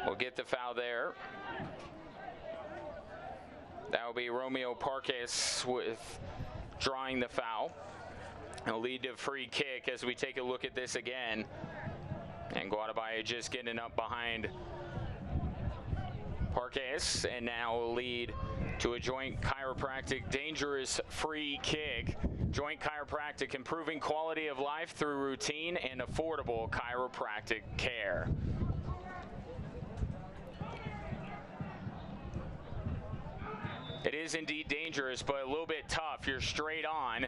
we'll get the foul there. That will be Romeo Parkes with drawing the foul. It'll lead to a free kick as we take a look at this again. And Guadabaye just getting up behind Parkes, and now will lead to a joint chiropractic dangerous free kick. Joint chiropractic, improving quality of life through routine and affordable chiropractic care. It is indeed dangerous, but a little bit tough. You're straight on,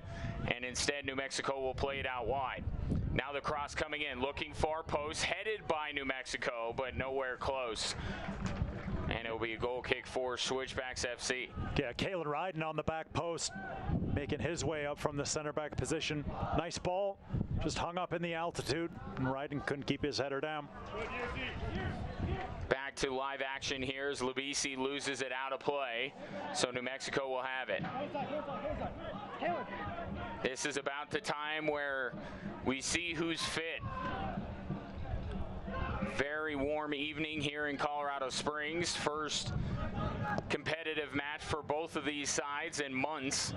and instead New Mexico will play it out wide. Now the cross coming in, looking far post, headed by New Mexico, but nowhere close. And it'll be a goal kick for Switchbacks FC. Yeah, Kalen Ryden on the back post, making his way up from the center back position. Nice ball, just hung up in the altitude, and Ryden couldn't keep his header down. Back to live action here as Labisi loses it out of play, so New Mexico will have it. This is about the time where we see who's fit. Very warm evening here in Colorado Springs. First competitive match for both of these sides in months.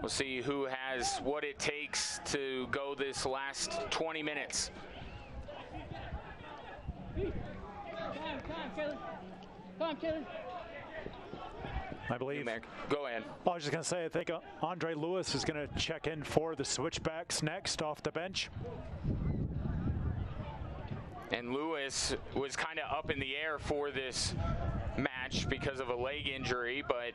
We'll see who has what it takes to go this last 20 minutes. Come on, Caleb. I believe. Go ahead. I was just going to say, I think Andre Lewis is going to check in for the Switchbacks next off the bench. And Lewis was kind of up in the air for this match because of a leg injury, but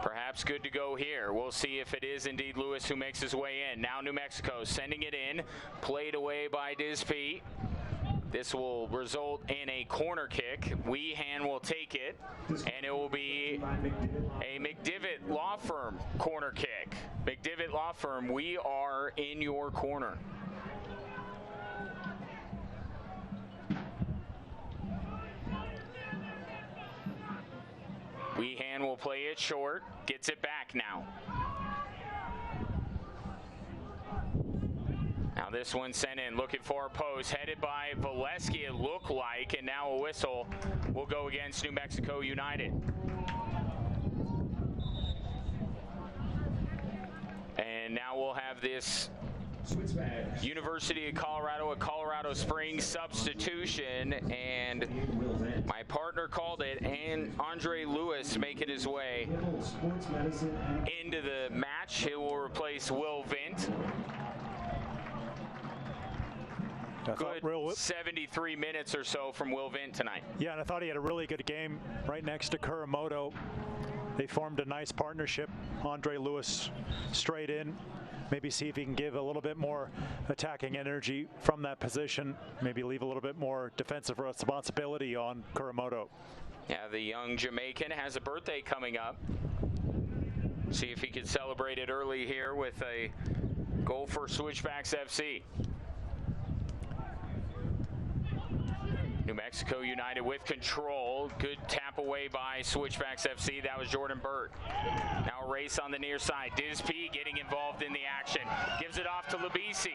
perhaps good to go here. We'll see if it is indeed Lewis who makes his way in. Now New Mexico sending it in, played away by Dispi. This will result in a corner kick. Weehan will take it, and it will be a McDivitt Law Firm corner kick. McDivitt Law Firm, we are in your corner. Weehan will play it short, gets it back now. Now this one sent in, looking for a post, headed by Valesky, it looked like, and now a whistle will go against New Mexico United. And now we'll have this University of Colorado at Colorado Springs substitution, and my partner called it, and Andre Lewis making his way into the match. He will replace Will Vint. Good 73 minutes or so from Will Vint tonight. Yeah, and I thought he had a really good game right next to Kuramoto. They formed a nice partnership. Andre Lewis straight in. Maybe see if he can give a little bit more attacking energy from that position. Maybe leave a little bit more defensive responsibility on Kuramoto. Yeah, the young Jamaican has a birthday coming up. See if he can celebrate it early here with a goal for Switchbacks FC. New Mexico United with control. Good tap away by Switchbacks FC. That was Jordan Burt. Now a race on the near side. Disp getting involved in the action. Gives it off to Labisi.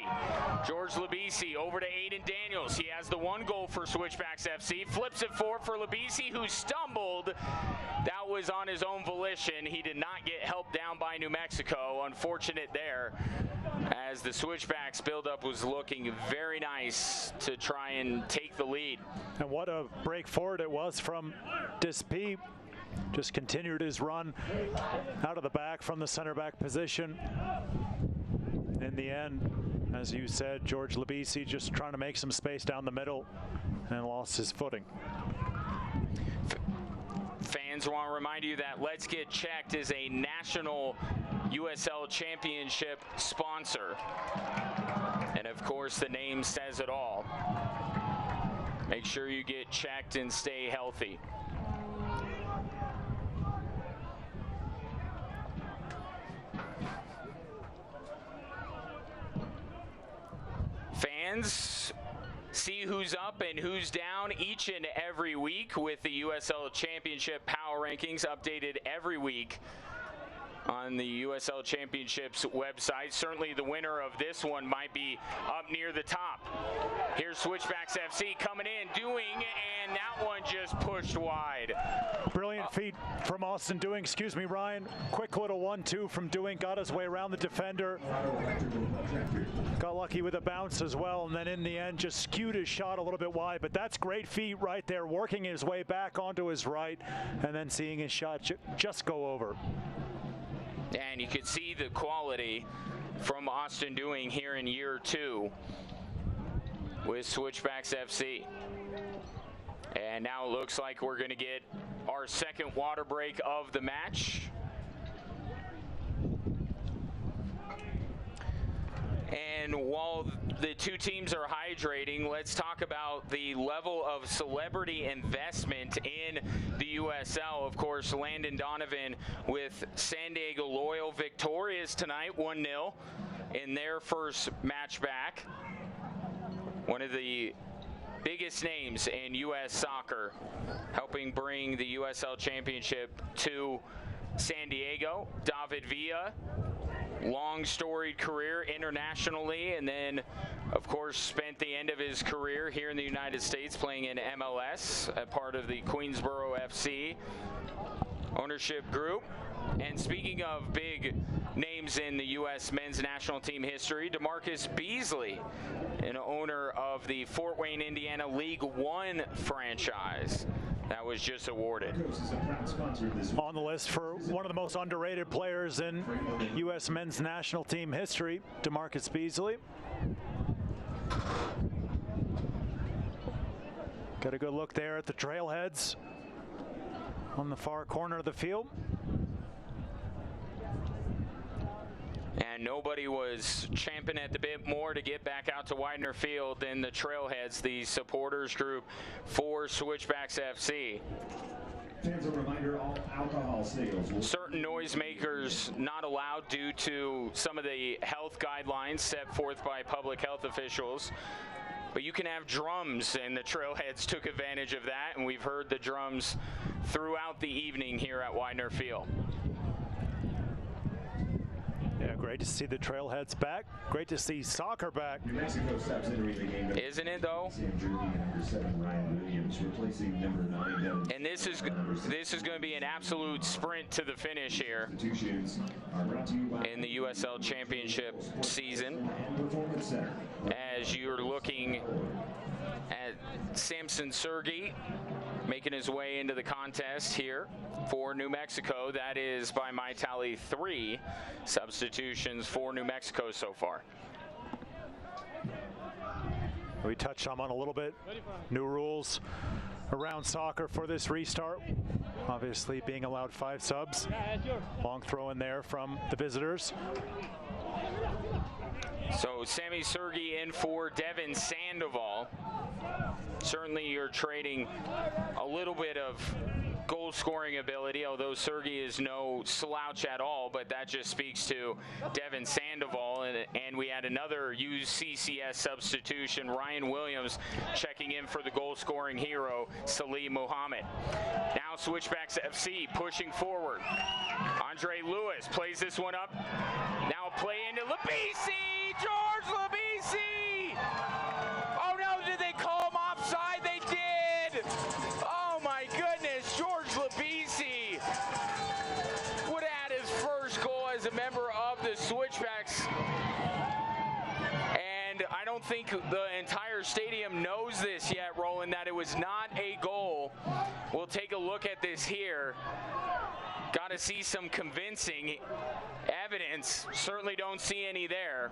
George Labisi over to Aiden Daniels. He has the one goal for Switchbacks FC. Flips it forward for Labisi, who stumbled. That was on his own volition. He did not get helped down by New Mexico. Unfortunate there, as the Switchbacks buildup was looking very nice to try and take the lead. And what a break forward it was from Disp. Just continued his run out of the back from the center back position. In the end, as you said, George Labisi just trying to make some space down the middle and lost his footing. Fans want to remind you that Let's Get Checked is a national USL Championship sponsor. And of course, the name says it all. Make sure you get checked and stay healthy. Fans, see who's up and who's down each and every week with the USL Championship Power Rankings updated every week on the USL Championships website. Certainly the winner of this one might be up near the top. Here's Switchbacks FC coming in, doing, and that one just pushed wide. Brilliant feat from Austin Doing. Excuse me, Ryan. Quick little 1-2 from Doing. Got his way around the defender. Got lucky with a bounce as well, and then in the end just skewed his shot a little bit wide. But that's great feet right there, working his way back onto his right, and then seeing his shot just go over. And you could see the quality from Austin Doing here in year 2 with Switchbacks FC. And now it looks like we're going to get our second water break of the match. And while the two teams are hydrating, let's talk about the level of celebrity investment in the USL. Of course, Landon Donovan with San Diego Loyal victorious tonight, 1-0 in their first match back. One of the biggest names in U.S. soccer, helping bring the USL Championship to San Diego. David Villa, long storied career internationally, and then of course spent the end of his career here in the United States playing in MLS, a part of the Queensboro FC ownership group. And speaking of big names in the U.S. men's national team history, DeMarcus Beasley, an owner of the Fort Wayne, Indiana League One franchise that was just awarded. On the list for one of the most underrated players in U.S. men's national team history, DeMarcus Beasley. Got a good look there at the trailheads on the far corner of the field. And nobody was champing at the bit more to get back out to Widener Field than the Trailheads, the supporters group for Switchbacks FC. Fans, a reminder, all alcohol sales will... Certain noisemakers not allowed due to some of the health guidelines set forth by public health officials. But you can have drums, and the Trailheads took advantage of that, and we've heard the drums throughout the evening here at Widener Field. Yeah, great to see the Trailheads back. Great to see soccer back. New Mexico stops entering the game. Isn't it, though? Number 7, Ryan Williams, replacing number 9. And this is going to be an absolute sprint to the finish here in the USL Championship season. As you're looking at Samson Sergey making his way into the contest here for New Mexico. That is, by my tally, 3 substitutions for New Mexico so far. We touched on a little bit. New rules around soccer for this restart. Obviously being allowed 5 subs. Long throw in there from the visitors. So Sammy Sergey in for Devin Sandoval. Certainly you're trading a little bit of goal scoring ability, although Sergey is no slouch at all, but that just speaks to Devin Sandoval. And we had another UCCS substitution, Ryan Williams checking in for the goal scoring hero, Salim Muhammad. Now Switchbacks FC pushing forward. Andre Lewis plays this one up. Now a play into Labisi, George Labisi! Oh no, did they call him offside? They did! Oh my goodness, George Labisi would have had his first goal as a member of the Switchbacks. And I don't think the entire stadium knows this yet, Roland, that it was not a goal. We'll take a look at this here. Got to see some convincing evidence. Certainly don't see any there.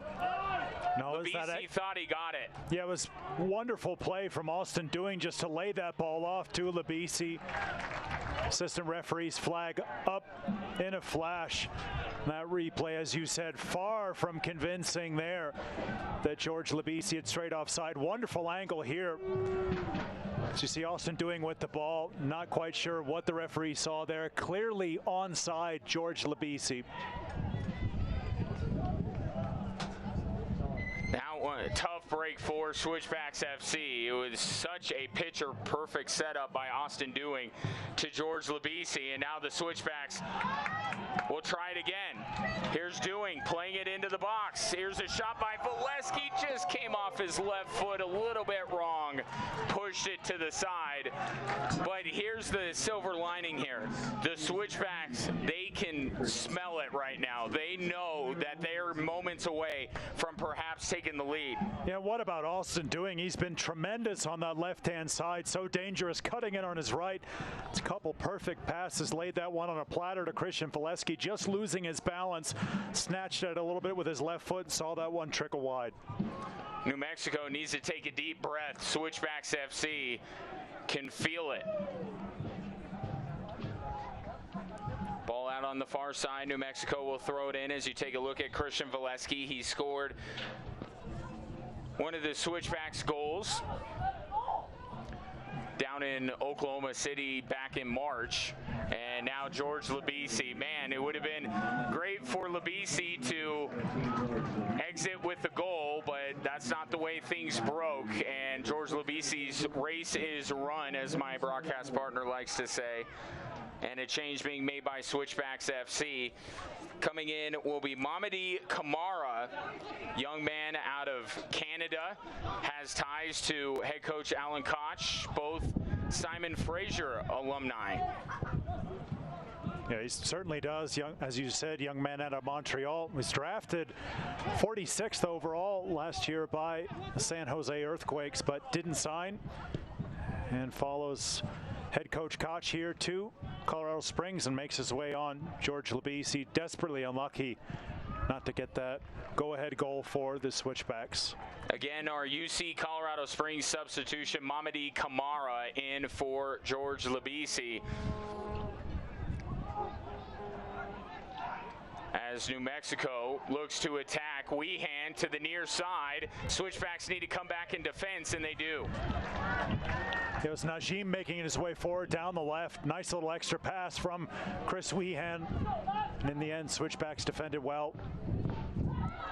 No, Labisi thought he got it. Yeah, it was wonderful play from Austin Doing just to lay that ball off to Labisi. Assistant referee's flag up in a flash. That replay, as you said, far from convincing there that George Labisi had straight offside. Wonderful angle here. As you see Austin Doing with the ball, not quite sure what the referee saw there. Clearly onside George Labisi. Now a tough break for Switchbacks FC. It was such a picture-perfect setup by Austin Doing to George Labisi, and now the Switchbacks will try it again. Here's Doing playing it into the box. Here's a shot by Valesky. Just came off his left foot a little bit wrong. Pushed it to the side. But here's the silver lining here. The Switchbacks, they can smell it right now. They know that they're moments away from perhaps taking the lead. Yeah, what about Austin Doing? He's been tremendous on that left-hand side. So dangerous, cutting in on his right. It's a couple perfect passes. Laid that one on a platter to Christian Valesky, just losing his balance. Snatched it a little bit with his left foot. Saw that one trickle wide. New Mexico needs to take a deep breath. Switchbacks FC can feel it. Ball out on the far side. New Mexico will throw it in. As you take a look at Christian Valesky, he scored one of the Switchbacks goals down in Oklahoma City back in March. And now George Labisi. Man, it would have been great for Labisi to exit with the goal, but that's not the way things broke. And George Labisi's race is run, as my broadcast partner likes to say. And a change being made by Switchbacks FC. Coming in will be Mamadi Kamara, young man out of Canada, has ties to head coach Alan Koch, both Simon Fraser alumni. Yeah, he certainly does. Young, as you said, young man out of Montreal. Was drafted 46th overall last year by the San Jose Earthquakes, but didn't sign. And follows head coach Koch here to Colorado Springs and makes his way on. George Labisi desperately unlucky not to get that go-ahead goal for the Switchbacks. Again, our UC Colorado Springs substitution, Mamadi Kamara, in for George Labisi. as New Mexico looks to attack. Weehan to the near side. Switchbacks need to come back in defense, and they do. It was Najim making his way forward down the left. Nice little extra pass from Chris Weehan. And in the end, Switchbacks defended well.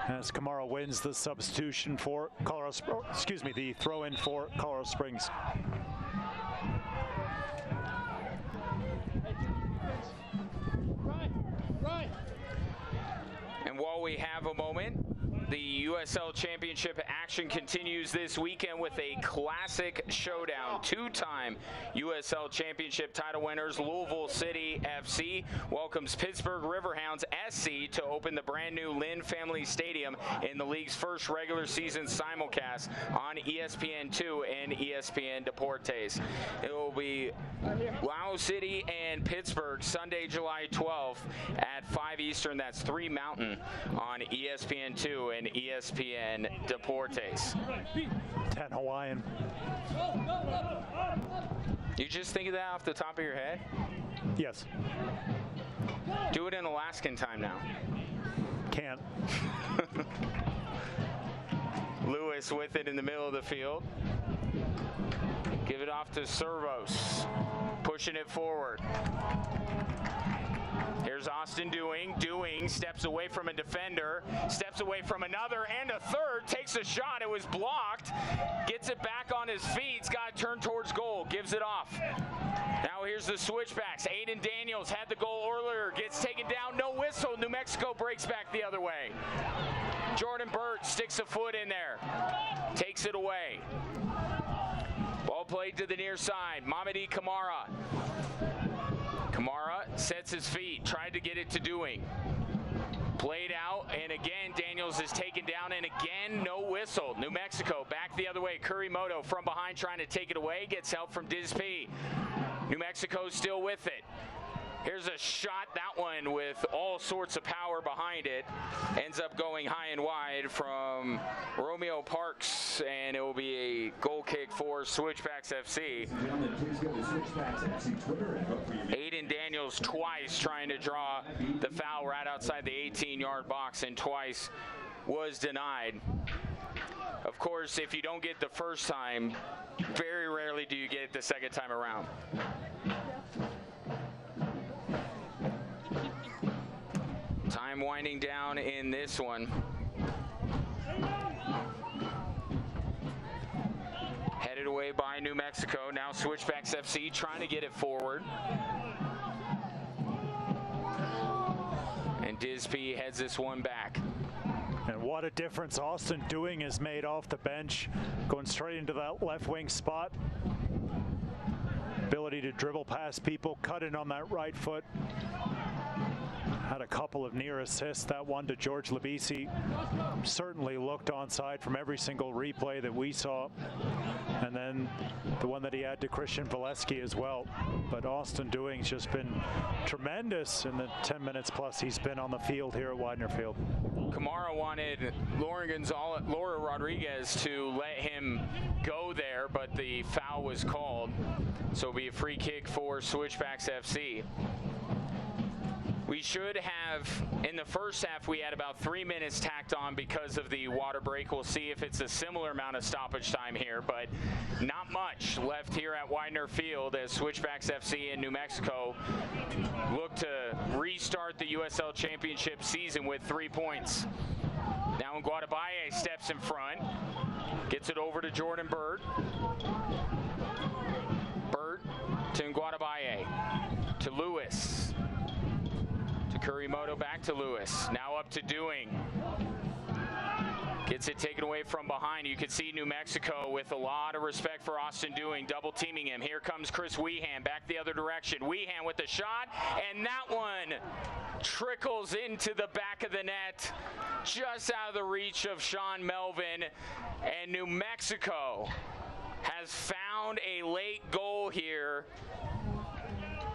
As Kamara wins the substitution for Colorado, the throw-in for Colorado Springs. And while we have a moment, the USL Championship action continues this weekend with a classic showdown. Two-time USL Championship title winners Louisville City FC welcomes Pittsburgh Riverhounds SC to open the brand new Lynn Family Stadium in the league's first regular season simulcast on ESPN2 and ESPN Deportes. It will be Lao City and Pittsburgh Sunday, July 12th at 5 Eastern. That's 3 Mountain on ESPN2 and ESPN Deportes. 10 Hawaiian. You just think of that off the top of your head? Yes. Do it in Alaskan time now. Can't. Lewis with it in the middle of the field. Give it off to Servos. Pushing it forward. Here's Austin Dewing. Dewing steps away from a defender, steps away from another, and a third. Takes a shot. It was blocked. Gets it back on his feet. He's got to turn towards goal. Gives it off. Now here's the Switchbacks. Aiden Daniels had the goal earlier. Gets taken down. No whistle. New Mexico breaks back the other way. Jordan Burt sticks a foot in there. Takes it away. Ball played to the near side. Mamadi Kamara. Kamara sets his feet, tried to get it to Dewing. Played out, and again, Daniels is taken down, and again, no whistle. New Mexico back the other way. Kurimoto from behind trying to take it away, gets help from Dizp. New Mexico still with it. Here's a shot, that one with all sorts of power behind it. Ends up going high and wide from Romeo Parks, and it will be a goal kick for Switchbacks FC. Aiden Daniels twice trying to draw the foul right outside the 18-yard box, and twice was denied. Of course, if you don't get the first time, very rarely do you get it the second time around. Time winding down in this one. Headed away by New Mexico. Now Switchbacks FC trying to get it forward. And Dizp heads this one back. And what a difference Austin Dewing has made off the bench. Going straight into that left wing spot. Ability to dribble past people, cut in on that right foot. Had a couple of near assists. That one to George Labisi certainly looked onside from every single replay that we saw. And then the one that he had to Christian Valesky as well. But Austin Dewing's just been tremendous in the 10 minutes plus he's been on the field here at Widener Field. Kamara wanted Laura Rodriguez to let him go there, but the foul was called. So it'll be a free kick for Switchbacks FC. We should have, in the first half, we had about 3 minutes tacked on because of the water break. We'll see if it's a similar amount of stoppage time here, but not much left here at Widener Field as Switchbacks FC in New Mexico look to restart the USL Championship season with 3 points. Now Nguatabaye steps in front, gets it over to Jordan Burt. Burt to Nguatabaye, to Lewis. Kurimoto back to Lewis. Now up to Dewing. Gets it taken away from behind. You can see New Mexico with a lot of respect for Austin Dewing, double teaming him. Here comes Chris Weehan back the other direction. Weehan with the shot, and that one trickles into the back of the net, just out of the reach of Sean Melvin. And New Mexico has found a late goal here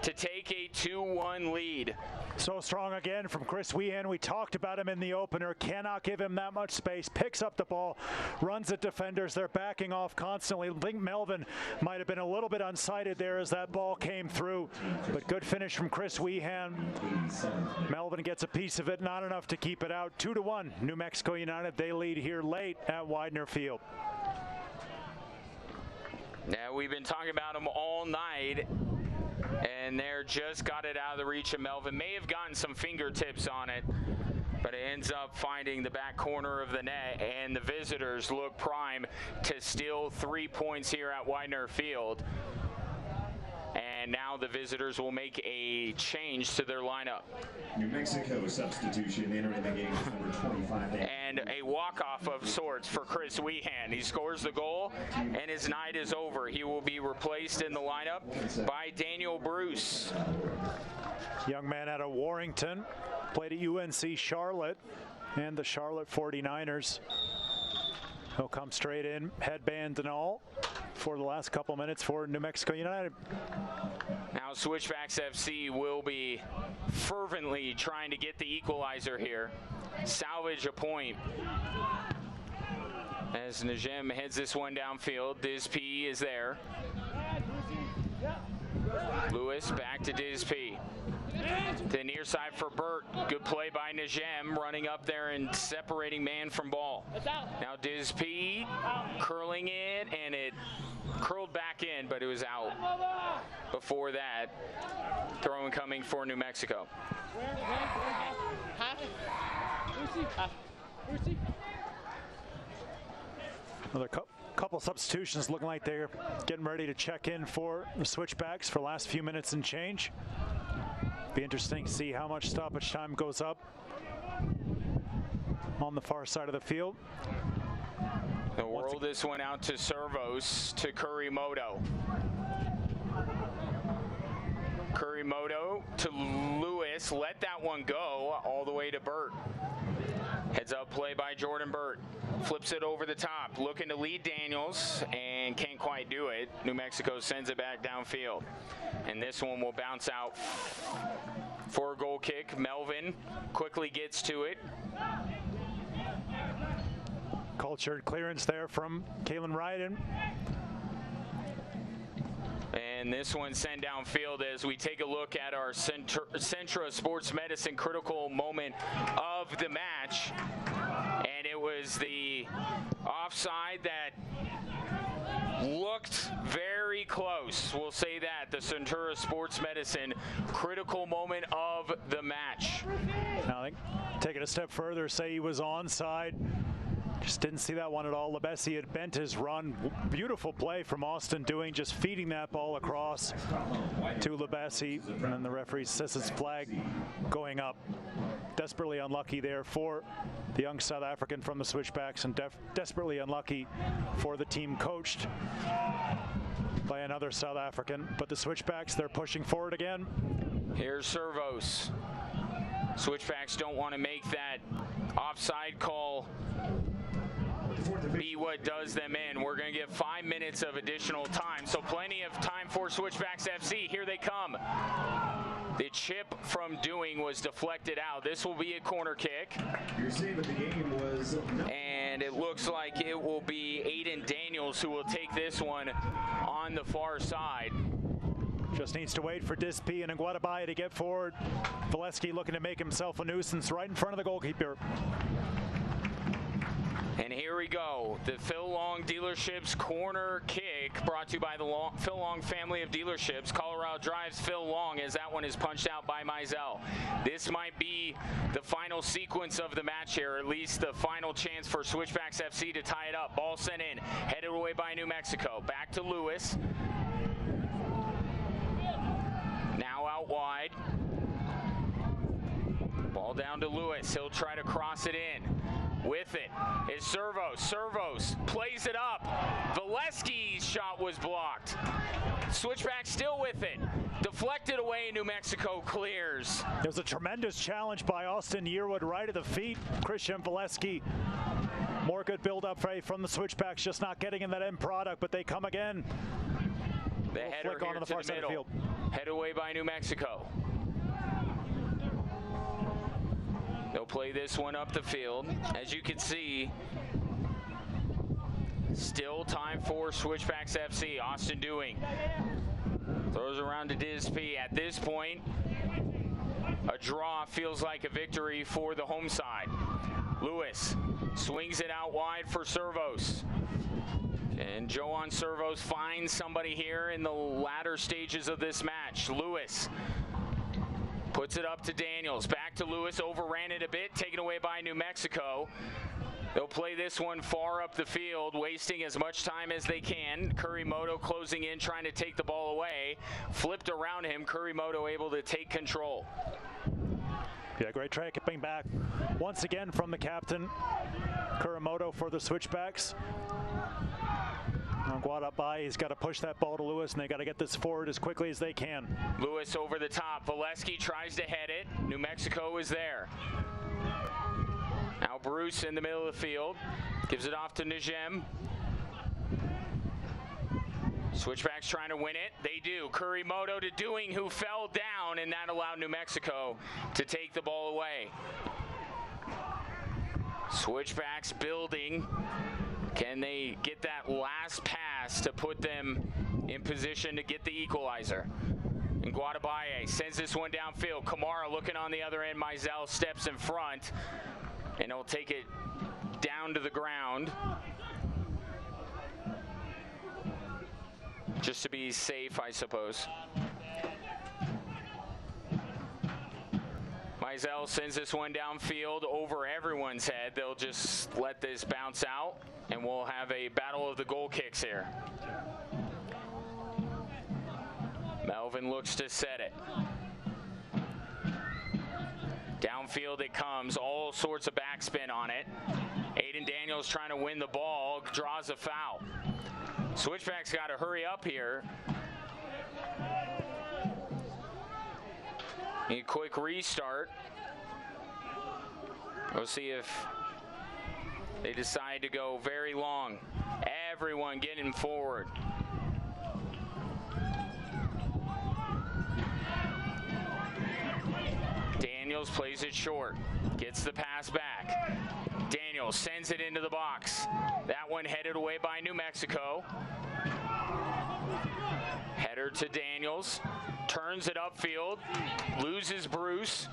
to take a 2-1 lead. So strong again from Chris Wehan. We talked about him in the opener. Cannot give him that much space. Picks up the ball, runs at defenders. They're backing off constantly. I think Melvin might have been a little bit unsighted there as that ball came through. But good finish from Chris Wehan. Melvin gets a piece of it, not enough to keep it out. 2-1, New Mexico United. They lead here late at Widener Field. Now, we've been talking about them all night, and they're just got it out of the reach of Melvin. May have gotten some fingertips on it, but it ends up finding the back corner of the net, and the visitors look prime to steal 3 points here at Widener Field. And now the visitors will make a change to their lineup. New Mexico substitution entering the game with number 25. And a walk-off of sorts for Chris Wehan. He scores the goal, and his night is over. He will be replaced in the lineup by Daniel Bruce. Young man out of Warrington, played at UNC Charlotte and the Charlotte 49ers. He'll come straight in, headband and all, for the last couple minutes for New Mexico United. Now Switchbacks FC will be fervently trying to get the equalizer here, salvage a point. As Najem heads this one downfield, Dizp is there. Lewis back to Dizp. To the near side for Burt. Good play by Najem, running up there and separating man from ball. Now Dizp curling it, and it curled back in, but it was out. Before that, throwing coming for New Mexico. Another couple substitutions looking like they're getting ready to check in for the Switchbacks for the last few minutes and change. Be interesting to see how much stoppage time goes up on the far side of the field. They'll roll this one out to Servos, to Kurimoto. Kurimoto to Lewis, let that one go all the way to Burt. Heads up play by Jordan Burt. Flips it over the top, looking to lead Daniels, and can't quite do it. New Mexico sends it back downfield. And this one will bounce out for a goal kick. Melvin quickly gets to it. Cultured clearance there from Kalen Ryden. And this one sent downfield as we take a look at our Centra Sports Medicine critical moment of the match. And it was the offside that looked very close. We'll say that. The Centura Sports Medicine critical moment of the match. Now, I think taking a step further, say he was onside. Just didn't see that one at all. Lebesi had bent his run. Beautiful play from Austin doing, just feeding that ball across to Lebesi. And then the referee says his flag going up. Desperately unlucky there for the young South African from the Switchbacks, and desperately unlucky for the team coached by another South African. But the Switchbacks, they're pushing forward again. Here's Servos. Switchbacks don't want to make that offside call be what does them in. We're going to get 5 minutes of additional time, so plenty of time for Switchbacks FC. Here they come. The chip from Doing was deflected out. This will be a corner kick. Your save of the game was and it looks like it will be Aiden Daniels who will take this one on the far side. Just needs to wait for Dizp and Nguatabaya to get forward. Valesky looking to make himself a nuisance right in front of the goalkeeper. And here we go. The Phil Long Dealerships corner kick brought to you by the Phil Long family of dealerships. Colorado drives Phil Long as that one is punched out by Mizell. This might be the final sequence of the match here, or at least the final chance for Switchbacks FC to tie it up. Ball sent in, headed away by New Mexico. Back to Lewis. Now out wide. Ball down to Lewis. He'll try to cross it in. With it is Servos. Servos plays it up. Valesky's shot was blocked. Switchback still with it. Deflected away. New Mexico clears. There's a tremendous challenge by Austin Yearwood right at the feet. Christian Valesky. More good build-up from the Switchbacks, just not getting in that end product, but they come again. The header flick onto the far side of the field. headed away by New Mexico. They'll play this one up the field. As you can see, still time for Switchbacks FC. Austin Dewing throws around to Disp. At this point, a draw feels like a victory for the home side. Lewis swings it out wide for Servos. And Joan Servos finds somebody here in the latter stages of this match. Lewis puts it up to Daniels. Back to Lewis. Overran it a bit. Taken away by New Mexico. They'll play this one far up the field, wasting as much time as they can. Kurimoto closing in, trying to take the ball away. Flipped around him. Kurimoto able to take control. Yeah, great try coming back once again from the captain, Kurimoto, for the Switchbacks. Guadabai, he's got to push that ball to Lewis, and they got to get this forward as quickly as they can. Lewis over the top. Valesky tries to head it. New Mexico is there. Now Bruce in the middle of the field. Gives it off to Najem. Switchbacks trying to win it. They do. Kurimoto to Dewing, who fell down, and that allowed New Mexico to take the ball away. Switchbacks building. Can they get that last pass to put them in position to get the equalizer? And Guadabaye sends this one downfield. Kamara looking on the other end. Mizell steps in front, and he'll take it down to the ground. Just to be safe, I suppose. Mizell sends this one downfield over everyone's head. They'll just let this bounce out, and we'll have a battle of the goal kicks here. Melvin looks to set it. Downfield it comes, all sorts of backspin on it. Aiden Daniels trying to win the ball, draws a foul. Switchbacks got to hurry up here. Need a quick restart. We'll see if they decide to go very long. Everyone getting forward. Daniels plays it short. Gets the pass back. Daniels sends it into the box. That one headed away by New Mexico. Header to Daniels. Turns it upfield. Loses Bruce.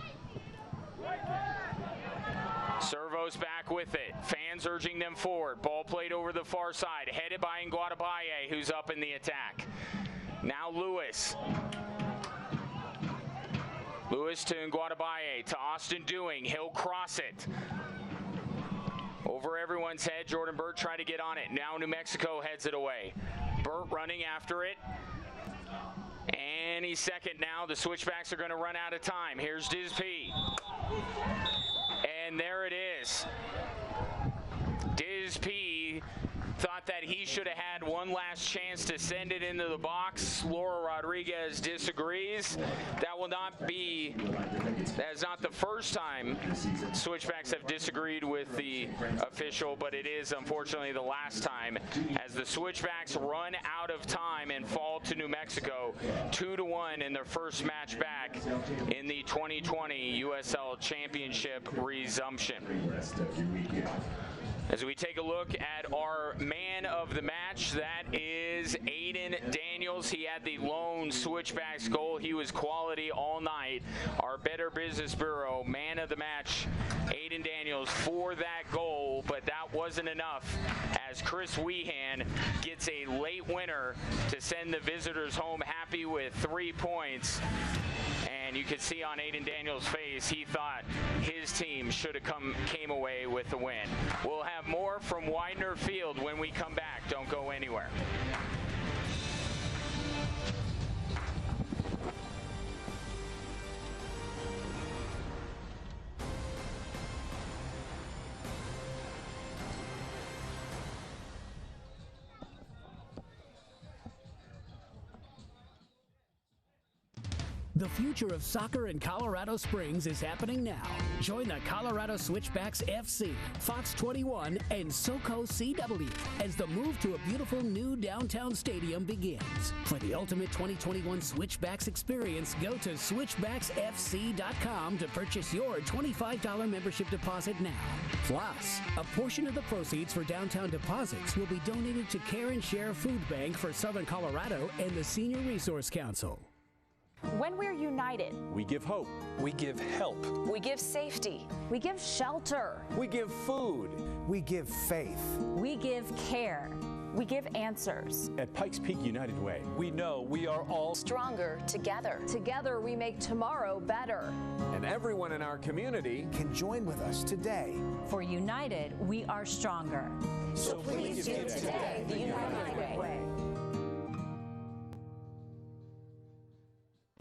Servos back with it. Fans urging them forward. Ball played over the far side. Headed by Nguadabaye, who's up in the attack. Now Lewis. Lewis to Nguadabaye, to Austin Dewing. He'll cross it. Over everyone's head, Jordan Burt tried to get on it. Now New Mexico heads it away. Burt running after it. And he's second now. The Switchbacks are going to run out of time. Here's Disp. And there it is. Disp thought that he should have had one last chance to send it into the box. Laura Rodriguez disagrees. That is not the first time Switchbacks have disagreed with the official, but it is unfortunately the last time, as the Switchbacks run out of time and fall to New Mexico 2-1 in their first match back in the 2020 USL Championship resumption. As we take a look at our man of the match, that is Aiden Daniels. He had the lone Switchbacks goal. He was quality all night. Our Better Business Bureau man of the match, Aiden Daniels, for that goal, but that wasn't enough, as Chris Weehan gets a late winner to send the visitors home happy with 3 points. And you can see on Aiden Daniels' face, he thought his team should have came away with the win. We'll have more from Widener Field when we come back. Don't go anywhere. The future of soccer in Colorado Springs is happening now. Join the Colorado Switchbacks FC, Fox 21, and SoCo CW as the move to a beautiful new downtown stadium begins. For the ultimate 2021 Switchbacks experience, go to switchbacksfc.com to purchase your $25 membership deposit now. Plus, a portion of the proceeds for downtown deposits will be donated to Care and Share Food Bank for Southern Colorado and the Senior Resource Council. When we're united, we give hope. We give help. We give safety. we give shelter, We give food. We give faith. we give care, we give answers. At Pikes Peak United Way, we know we are all Stronger together. Together we make tomorrow better. and everyone in our community Can join with us today. For united, we are stronger. So please do today the United Way.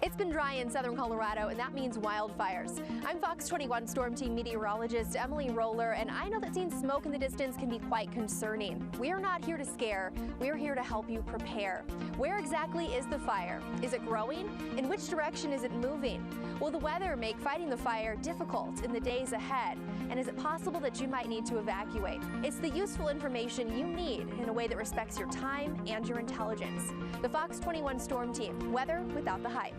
It's been dry in southern Colorado, and that means wildfires. I'm Fox 21 Storm Team meteorologist Emily Roller, and I know that seeing smoke in the distance can be quite concerning. We are not here to scare. We are here to help you prepare. Where exactly is the fire? Is it growing? In which direction is it moving? Will the weather make fighting the fire difficult in the days ahead? And is it possible that you might need to evacuate? It's the useful information you need in a way that respects your time and your intelligence. The Fox 21 Storm Team, weather without the hype.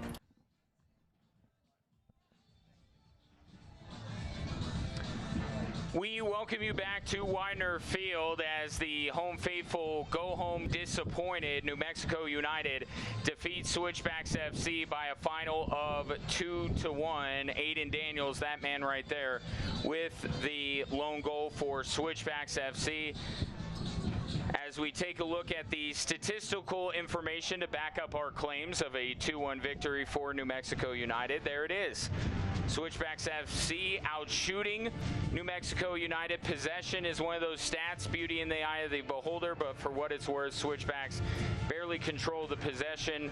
We welcome you back to Widener Field as the home faithful go home disappointed. New Mexico United defeats Switchbacks FC by a final of 2-1. Aiden Daniels, that man right there, with the lone goal for Switchbacks FC. As we take a look at the statistical information to back up our claims of a 2-1 victory for New Mexico United, there it is. Switchbacks FC outshooting New Mexico United. Possession is one of those stats, beauty in the eye of the beholder, but for what it's worth, Switchbacks barely control the possession.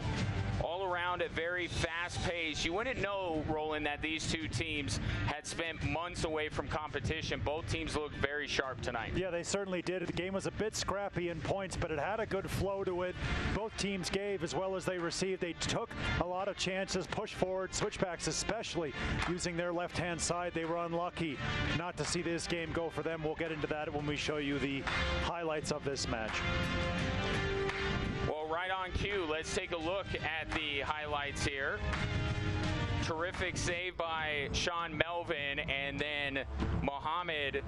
All around a very fast pace. You wouldn't know, Roland, that these two teams had spent months away from competition. Both teams looked very sharp tonight. Yeah, they certainly did. The game was a bit scrappy in points, but it had a good flow to it. Both teams gave as well as they received. They took a lot of chances, pushed forward. Switchbacks especially using their left-hand side. They were unlucky not to see this game go for them. We'll get into that when we show you the highlights of this match. Well, right on cue, let's take a look at the highlights here. Terrific save by Sean Melvin, and then Mohammed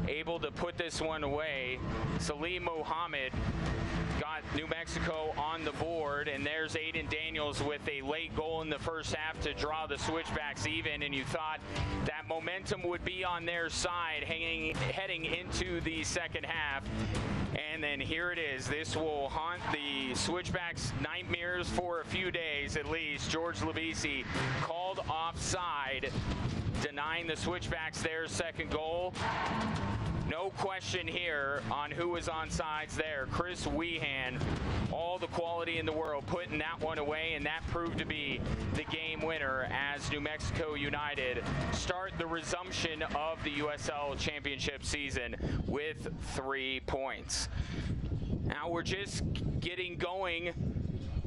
able to put this one away. Salim Mohammed got New Mexico on the board, and there's Aiden Daniels with a late goal in the first half to draw the Switchbacks even, and you thought that momentum would be on their side heading into the second half. And then here it is. This will haunt the Switchbacks' nightmares for a few days at least. George Labisi called offside, denying the Switchbacks their second goal. No question here on who was on sides there. Chris Weehan, all the quality in the world, putting that one away, and that proved to be the game winner as New Mexico United start the resumption of the USL Championship season with 3 points. Now we're just getting going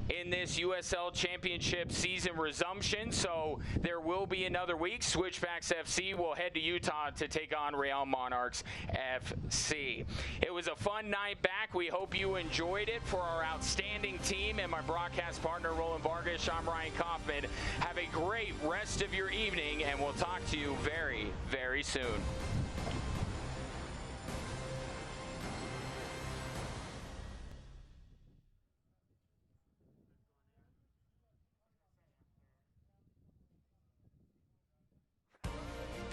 in this USL Championship season resumption, so there will be another week. Switchbacks FC will head to Utah to take on Real Monarchs FC. It was a fun night back. We hope you enjoyed it. For our outstanding team and my broadcast partner, Roland Vargas, I'm Ryan Kaufman. Have a great rest of your evening, and we'll talk to you very, very soon.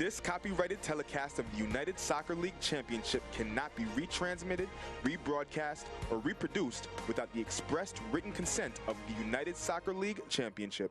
This copyrighted telecast of the United Soccer League Championship cannot be retransmitted, rebroadcast, or reproduced without the expressed written consent of the United Soccer League Championship.